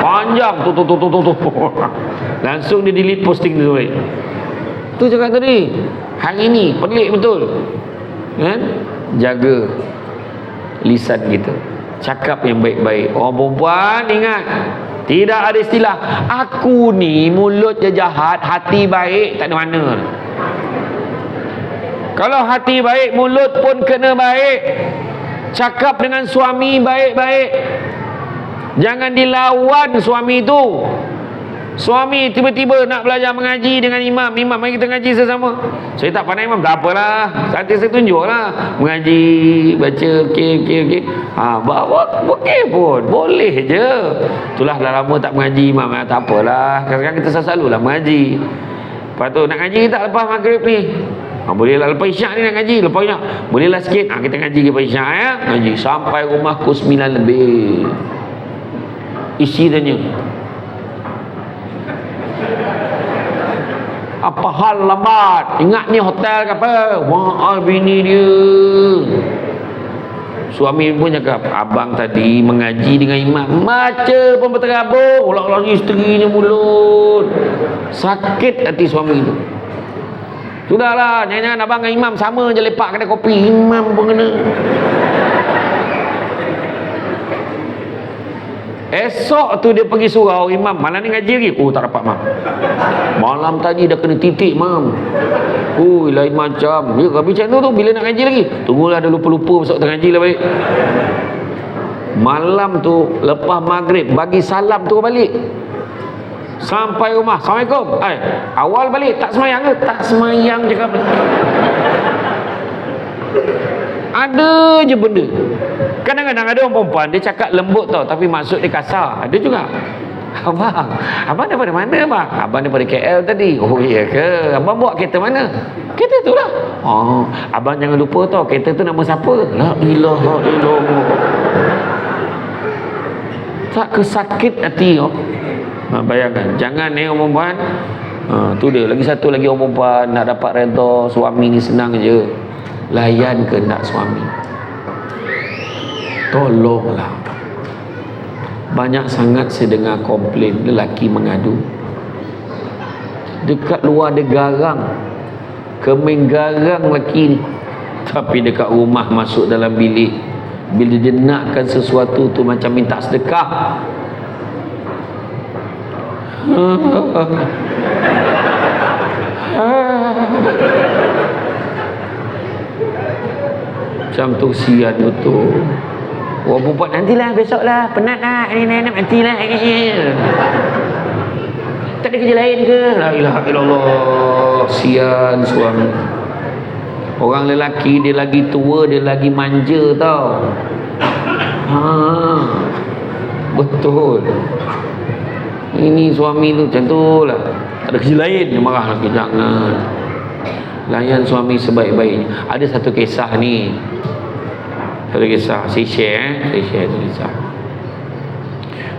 Panjang tu. Langsung dia delete posting tu. Tu cakap tadi. Hari ni pelik betul. Kan? Jaga lisan kita. Cakap yang baik-baik. Orang perempuan ingat, tidak ada istilah aku ni mulut je jahat, hati baik, tak ada mana. Kalau hati baik, mulut pun kena baik. Cakap dengan suami baik-baik. Jangan dilawan suami tu. Suami tiba-tiba nak belajar mengaji dengan imam. Imam, mari kita ngaji sesama. Saya tak pandai imam, tak apalah, nanti saya tunjuklah. Mengaji, baca, okey. Bawa okey pun, boleh je. Itulah dah lama tak mengaji imam, tak apalah. Kadang-kadang kita selalulah mengaji. Lepas tu nak ngaji tak lepas maghrib ni? Bolehlah lepas isyak ni nak ngaji, lepas isyak bolehlah sikit, kita ngaji lepas isyak ya. Ngaji sampai rumah pukul 9 lebih. Isi tanya, apa hal lambat? Ingat ni hotel ke apa? Wah, bini dia. Suami pun cakap, abang tadi mengaji dengan imam, baca pun berterabur, ulang-ulang isterinya mulut. Sakit hati suami itu. Sudahlah, jangan-jangan abang dengan imam sama je lepak kedai kopi, imam pun kena. Esok tu dia pergi surau, imam, malam ni ngaji lagi. Oh, tak dapat, mam. Malam tadi dah kena titik, mam. Ui, lain macam. Ya, habis macam tu bila nak ngaji lagi? Tunggulah, ada lupa-lupa masuk tengah ngaji lah balik. Malam tu lepas maghrib bagi salam tu balik. Sampai rumah, Assalamualaikum. Awal balik tak semayang ke? Tak semayang je kan. Ada je benda. Kadang-kadang ada orang perempuan dia cakap lembut tau, tapi maksud dia kasar. Ada juga. Abang daripada mana, bang? Abang daripada KL tadi. Oh iya ke? Abang bawa kereta mana? Kereta tu lah. Oh, abang jangan lupa tau, kereta tu nama siapa? La ilaha illallah. Tak kesakit hati oh. Bayangkan, jangan orang perempuan. Tu dia, lagi satu lagi orang perempuan nak dapat redha suami ni senang je. Layan kehendak suami. Tolonglah. Banyak sangat saya dengar komplain lelaki mengadu. Dekat luar dia garang, kemen garang lelaki ni, tapi dekat rumah masuk dalam bilik, bila dia nakkan sesuatu tu macam minta sedekah. Macam tu sian betul. Orang perempuan, nantilah, besoklah, penat lah, nantilah. Tak ada kerja lain ke? La ilaha illallah. Sian suami. Orang lelaki dia lagi tua, dia lagi manja tau. Betul. Ini suami tu macam tu lah. Tak ada kerja lain, dia marah lagi. Jangan. Layan suami sebaik-baiknya. Ada satu kisah ni. Satu kisah saya share satu kisah.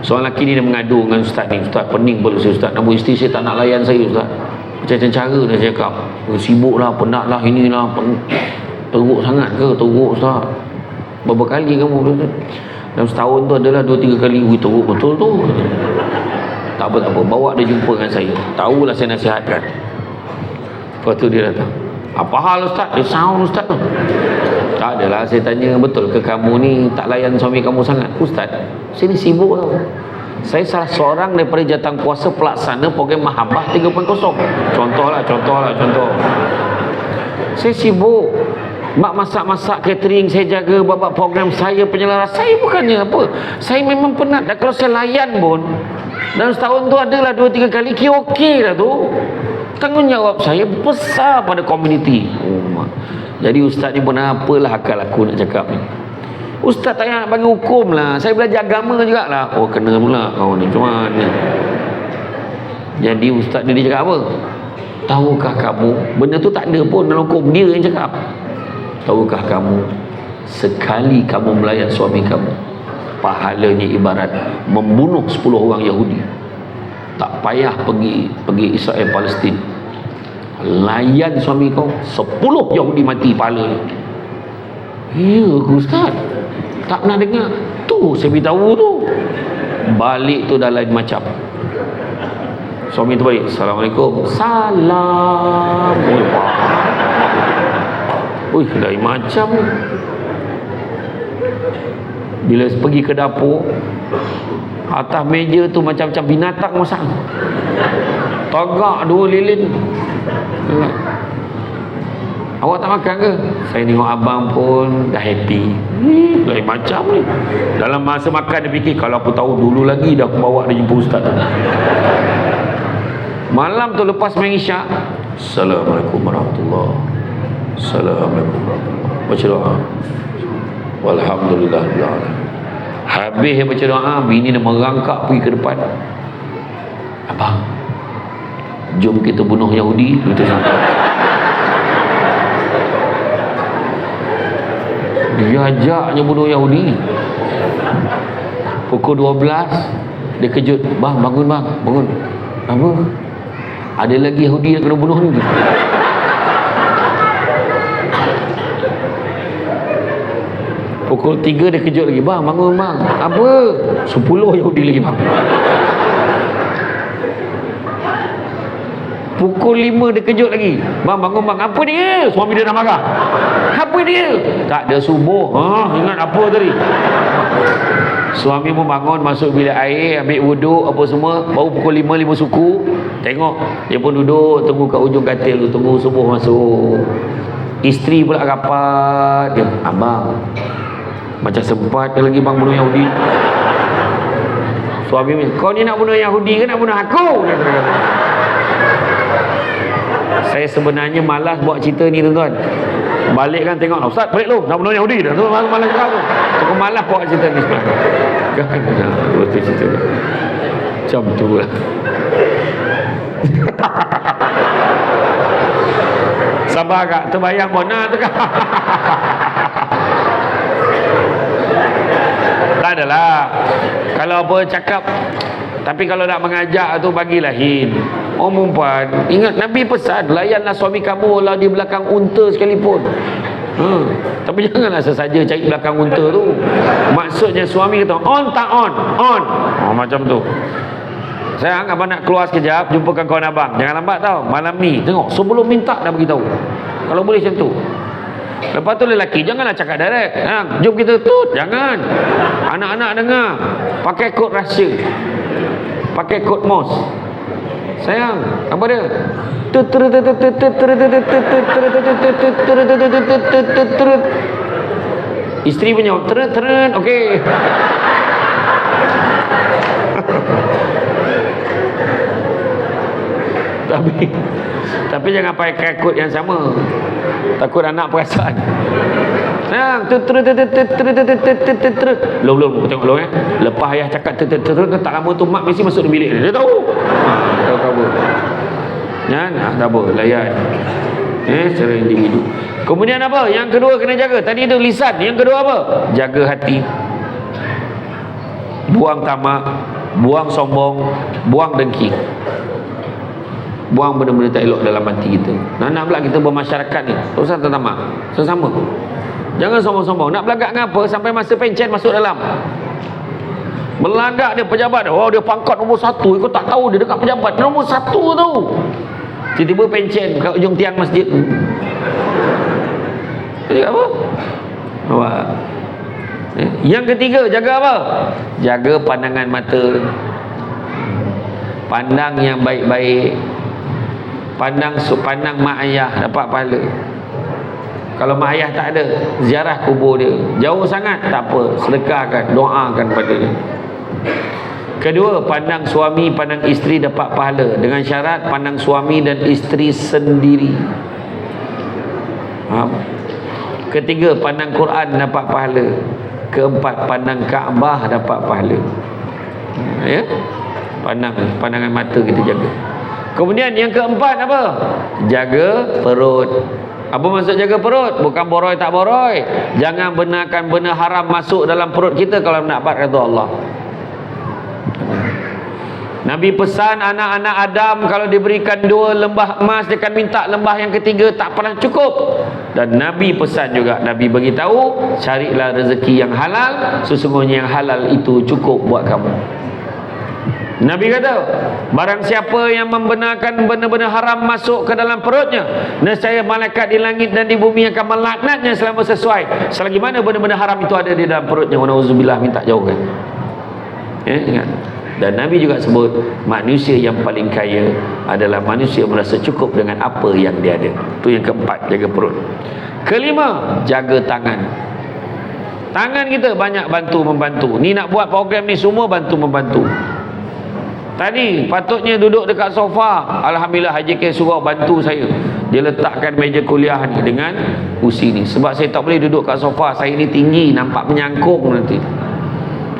Seorang lelaki ni dia mengadu dengan ustaz ni. Ustaz, pening pula saya ustaz, nama isteri saya tak nak layan saya ustaz. Macam-macam cara dia cakap. Sibuk lah, penat lah, inilah, teruk sangat ke? Teruk ustaz. Berapa kali kamu? Dalam setahun tu adalah 2-3 kali. Ui, teruk betul tu. Tak apa, bawa dia jumpa dengan saya. Tahulah saya nasihatkan. Lepas tu dia datang. Apa hal ustaz? Dia sound ustaz tu. Tak adalah, saya tanya, betul ke kamu ni tak layan suami kamu sangat? Ustaz, saya ni sibuk tau. Saya salah seorang daripada jawatan kuasa pelaksana program Mahabbah 3.0. Contoh. Saya sibuk. Mak masak-masak catering, saya jaga babak program saya, penyelaras. Saya bukannya apa. Saya memang penat. Dan kalau saya layan pun, dalam setahun tu adalah 2-3 kali, okey lah tu. Tanggungjawab saya besar pada komuniti. Jadi ustaz ni pun apalah akal aku nak cakap ni. Ustaz tak payah bagi hukum lah. Saya belajar agama jugalah. Oh, kena pula kau ni. Cuma ni. Jadi ustaz ni dia cakap apa? Tahukah kamu, benda tu tak ada pun dalam hukum, dia yang cakap. Tahukah kamu, sekali kamu melayan suami kamu, pahalanya ibarat membunuh 10 orang Yahudi. Tak payah pergi Israel Palestin. Layan suami kau, 10 Yahudi mati pahala. Ya ke ustaz? Tak pernah dengar. Tu saya beritahu tu. Balik tu dah lain macam. Suami tu balik, Assalamualaikum. Salam. Ui, lain macam. Bila pergi ke dapur, atas meja tu macam-macam binatang masak. Tagak 2 lilin. Awak tak makan ke? Saya tengok abang pun dah happy. Lain macam ni. Dalam masa makan dia fikir, kalau aku tahu dulu lagi dah aku bawa dia jumpa ustaz tu. Malam tu lepas main isyak, Assalamualaikum warahmatullahi wabarakatuh. Assalamualaikum warahmatullahi wabarakatuh. Baca doa. Walhamdulillah. Habis dia baca doa, bini dia merangkak pergi ke depan. Abang, jom kita bunuh Yahudi. Kita sampai. Dia ajaknya bunuh Yahudi. Pukul 12 dia kejut, bang bangun. Apa? Ada lagi Yahudi yang kena bunuh ni. Pukul 3 dia kejut lagi, bang bangun bang. Apa? 10 Yahudi lagi bang. Pukul 5 dia kejut lagi, bang bangun bang. Apa dia? Suami dia dah marah. Apa dia? Tak ada subuh. Ingat apa tadi? Suami pun bangun, masuk bilik air, ambil wuduk apa semua, baru pukul 5 suku. Tengok dia pun duduk tunggu kat ujung katil tu, tunggu subuh masuk. Isteri pula rapat dia, abang macam sempat dia lagi bang bunuh Yahudi. Suami ni, kau ni nak bunuh Yahudi ke nak bunuh aku? Dia kata. Saya sebenarnya malas buat cerita ni tuan-tuan. Balik kan tengok, Ustaz balik lu nak bunuh Yahudi dah. Tu malas cakap tu. Aku malas buat cerita ni sebenarnya. Kan tu cerita ni. Macam tu lah. Sabar kak, terbayang pun nak tu kak. Tak adalah. Kalau apa cakap, tapi kalau nak mengajak tu bagilah hin. Perempuan, ingat Nabi pesan, layanlah suami kamu walau di belakang unta sekalipun. Tapi janganlah sesaja cari belakang unta tu. Maksudnya suami kata on tak on? On. Macam tu. Sayang, abang nak keluar sekejap, jumpakan kawan abang. Jangan lambat tau. Malam ni, tengok, sebelum minta dah beritahu. Kalau boleh macam tu. Lepas tu lelaki, janganlah cakap direct. Jom kita tut. Jangan. Anak-anak dengar. Pakai kod rahsia. Pakai kod MOS. Sayang, apa dia? Isteri punya teret, okey. Tapi jangan pakai kod yang sama. Takut anak perasan. Sayang, belum tengok dulu lepas ayah cakap tak lama tu mak mesti masuk dalam bilik dia tahu. Tahu apa. Kan? Tak apa, layan. Secara individu. Kemudian apa? Yang kedua kena jaga. Tadi itu lisan. Yang kedua apa? Jaga hati. Buang tamak, buang sombong, buang dengki. Buang benda-benda tak elok dalam hati kita. Nak pula kita bermasyarakat ni, tak usah tertamak. Sesama. Jangan sombong-sombong. Nak belagak dengan apa? Sampai masa pencen masuk dalam. Belagak dia pejabat. Oh, dia pangkat nombor 1. Kau tak tahu dia dekat pejabat nombor 1 tu. Tiba-tiba pencen kat ujung tiang masjid. Jadi apa? Awak. Yang ketiga, jaga apa? Jaga pandangan mata. Pandang yang baik-baik. Pandang mak ayah dapat pahala. Kalau mak ayah tak ada, ziarah kubur dia. Jauh sangat, tak apa, sedekahkan, doakan pada dia. Kedua, pandang suami, pandang isteri dapat pahala. Dengan syarat pandang suami dan isteri sendiri. Ketiga, pandang Quran dapat pahala. Keempat, pandang Kaabah dapat pahala. Ya? Pandangan mata kita jaga. Kemudian yang keempat apa? Jaga perut. Apa maksud jaga perut? Bukan boroi tak boroi. Jangan benarkan benda haram masuk dalam perut kita kalau nak dapat redha Allah. Nabi pesan anak-anak Adam kalau diberikan 2 lembah emas, dia akan minta lembah yang ketiga, tak pernah cukup. Dan Nabi pesan juga, Nabi beritahu, carilah rezeki yang halal, sesungguhnya yang halal itu cukup buat kamu. Nabi kata, barang siapa yang membenarkan benda-benda haram masuk ke dalam perutnya, nescaya malaikat di langit dan di bumi akan melaknatnya selama sesuai selagi mana benda-benda haram itu ada di dalam perutnya. Wa nauzubillah, minta jauhkan. Ingat. Dan Nabi juga sebut, manusia yang paling kaya adalah manusia yang merasa cukup dengan apa yang dia ada. Itu yang keempat, jaga perut. Kelima, jaga tangan. Tangan kita banyak bantu-membantu. Ni nak buat program ni semua bantu-membantu. Tadi patutnya duduk dekat sofa. Alhamdulillah Haji K Surau bantu saya. Dia letakkan meja kuliah ni dengan kursi ni. Sebab saya tak boleh duduk kat sofa. Saya ni tinggi, nampak menyangkung nanti.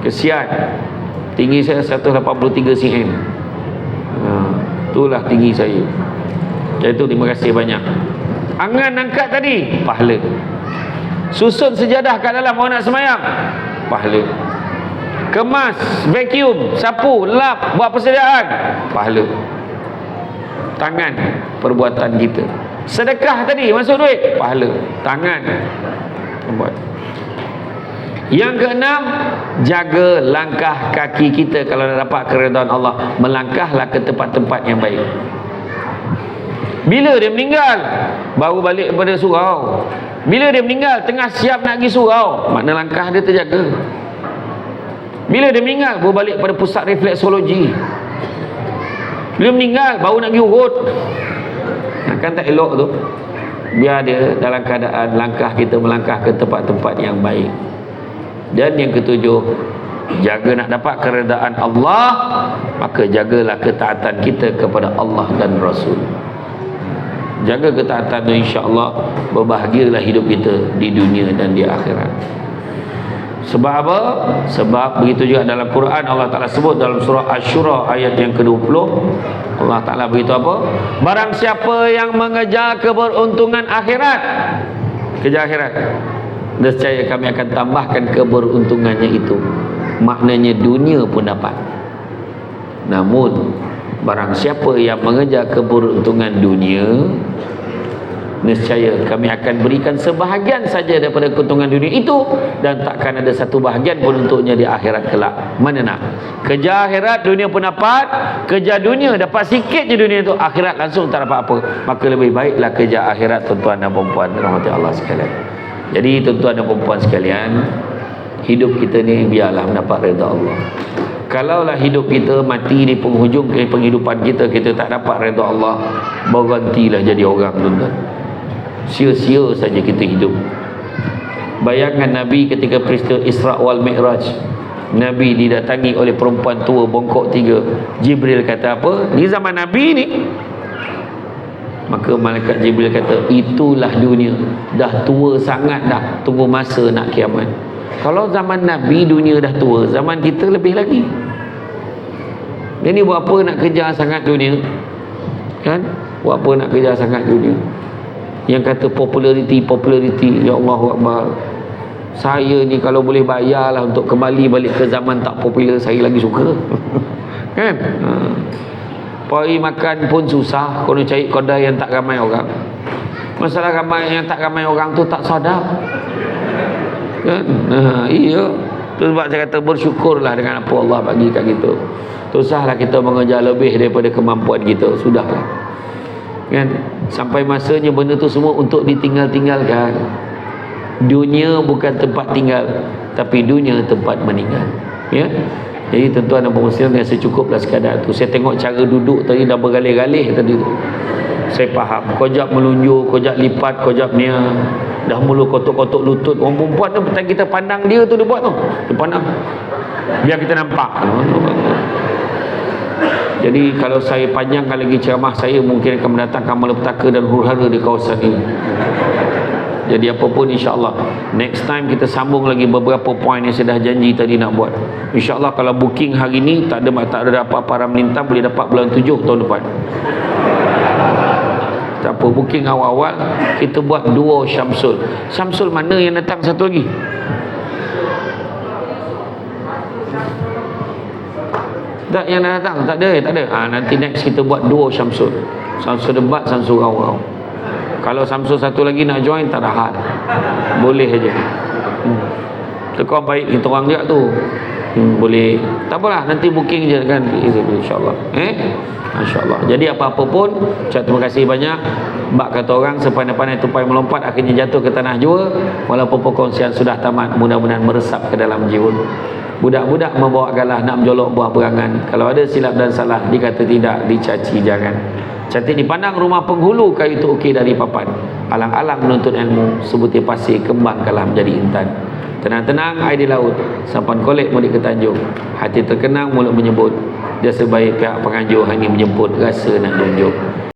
Kesian. Tinggi saya 183 cm. Itulah tinggi saya. Jadi terima kasih banyak. Angan angkat tadi, pahala. Susun sejadah kat dalam orang nak semayang, pahala. Kemas, vacuum, sapu, lap, buat persediaan, pahala. Tangan, perbuatan kita. Sedekah tadi, masuk duit, pahala. Tangan, buat. Yang keenam, jaga langkah kaki kita. Kalau nak dapat keridhaan Allah, melangkahlah ke tempat-tempat yang baik. Bila dia meninggal, baru balik daripada surau. Bila dia meninggal, tengah siap nak pergi surau, makna langkah dia terjaga. Bila dia meninggal, baru balik pada pusat refleksologi. Bila meninggal, baru nak pergi urut. Kan tak elok tu. Biar dia dalam keadaan langkah kita melangkah ke tempat-tempat yang baik. Dan yang ketujuh, jaga nak dapat keredaan Allah, maka jagalah ketaatan kita kepada Allah dan Rasul. Jaga ketaatan tu, insya-Allah berbahagialah hidup kita di dunia dan di akhirat. Sebab apa? Sebab begitu juga dalam Quran Allah Ta'ala sebut dalam surah Asy-Syura ayat yang ke-20, Allah Ta'ala beritahu apa? Barang siapa yang mengejar keberuntungan akhirat, kejar akhirat, nescaya kami akan tambahkan keberuntungannya itu. Maknanya dunia pun dapat. Namun barang siapa yang mengejar keberuntungan dunia, nescaya kami akan berikan sebahagian saja daripada keuntungan dunia itu, dan takkan ada satu bahagian pun untuknya di akhirat kelak. Mana nak? Kejar akhirat, dunia pun dapat. Kejar dunia, dapat sikit je dunia itu, akhirat langsung tak dapat apa. Maka lebih baiklah kejar akhirat, tuan-tuan dan puan-puan rahmati Allah sekalian. Jadi tuan-tuan dan puan-puan sekalian, hidup kita ni biarlah mendapat redha Allah. Kalaulah hidup kita mati di penghujung penghidupan kita, kita tak dapat redha Allah, bergantilah jadi orang, tuan-tuan. Sia-sia saja kita hidup. Bayangkan Nabi ketika peristiwa Isra wal Mi'raj, Nabi didatangi oleh perempuan tua bongkok 3. Jibril kata apa? Ni zaman Nabi ni. Maka malaikat Jibril kata, itulah dunia, dah tua sangat dah, tunggu masa nak kiamat. Kalau zaman Nabi dunia dah tua, zaman kita lebih lagi. Jadi buat apa nak kejar sangat dunia? Kan? Buat apa nak kejar sangat dunia? Yang kata populariti, ya Allahu Akbar. Saya ni kalau boleh bayarlah untuk kembali balik ke zaman tak popular, saya lagi suka. Kan? Pergi makan pun susah, kena cari kedai yang tak ramai orang. Masalah ramai yang tak ramai orang tu tak sadar. Kan? Iya. Tu sebab saya kata bersyukurlah dengan apa Allah bagi kat kita. Susahlah kita mengejar lebih daripada kemampuan kita. Sudahlah. Kan? Sampai masanya benda tu semua untuk ditinggal-tinggalkan. Dunia bukan tempat tinggal, tapi dunia tempat meninggal. Ya. Jadi tuan-tuan dan puan muslim, yang secukuplah sekadar tu. Saya tengok cara duduk tadi dah bergalih-galih tadi tu. Saya faham. Kojak melunjuk, kojak lipat, kojak niat. Dah mula kotok-kotok lutut. Orang perempuan tu petang kita pandang dia tu, dia buat tu. Dia pandang. Biar kita nampak. Jadi kalau saya panjangkan lagi ceramah saya, mungkin akan mendatangkan malapetaka dan huru-hara di kawasan ini. Jadi apapun, insya-Allah next time kita sambung lagi beberapa poin yang saya dah janji tadi nak buat. Insya-Allah kalau booking hari ni tak ada apa-apa haram melintang, boleh dapat bulan 7 tahun depan. Tak apa, booking awal-awal kita buat duo Syamsul. Syamsul mana yang datang satu lagi? Tak, yang dah datang tak ada. Nanti next kita buat duo Syamsul. Syamsul debat, Syamsul rawau. Kalau Syamsul satu lagi nak join, tak ada hal. Boleh aja. Tekau baik kita orang dia tu. Boleh. Tak apalah, nanti booking je kan, insya-Allah. Masya-Allah. Jadi apa-apa pun, terima kasih banyak. Bak kata orang, sepandai-pandai tupai melompat akhirnya jatuh ke tanah jua. Walaupun perkongsian sudah tamat, mudah-mudahan meresap ke dalam jiwa. Budak-budak membawa galah nak menjolok buah berangan. Kalau ada silap dan salah, dikata tidak, dicaci jangan. Cantik dipandang rumah penghulu, kayu itu okey dari papan. Alang-alang menuntut ilmu, sebutir pasir kembang kalah menjadi intan. Tenang-tenang air di laut, sampan kolek mudik ke tanjung. Hati terkenang mulut menyebut, dia sebaik pihak penganjur hanya menjemput rasa nak tunjuk.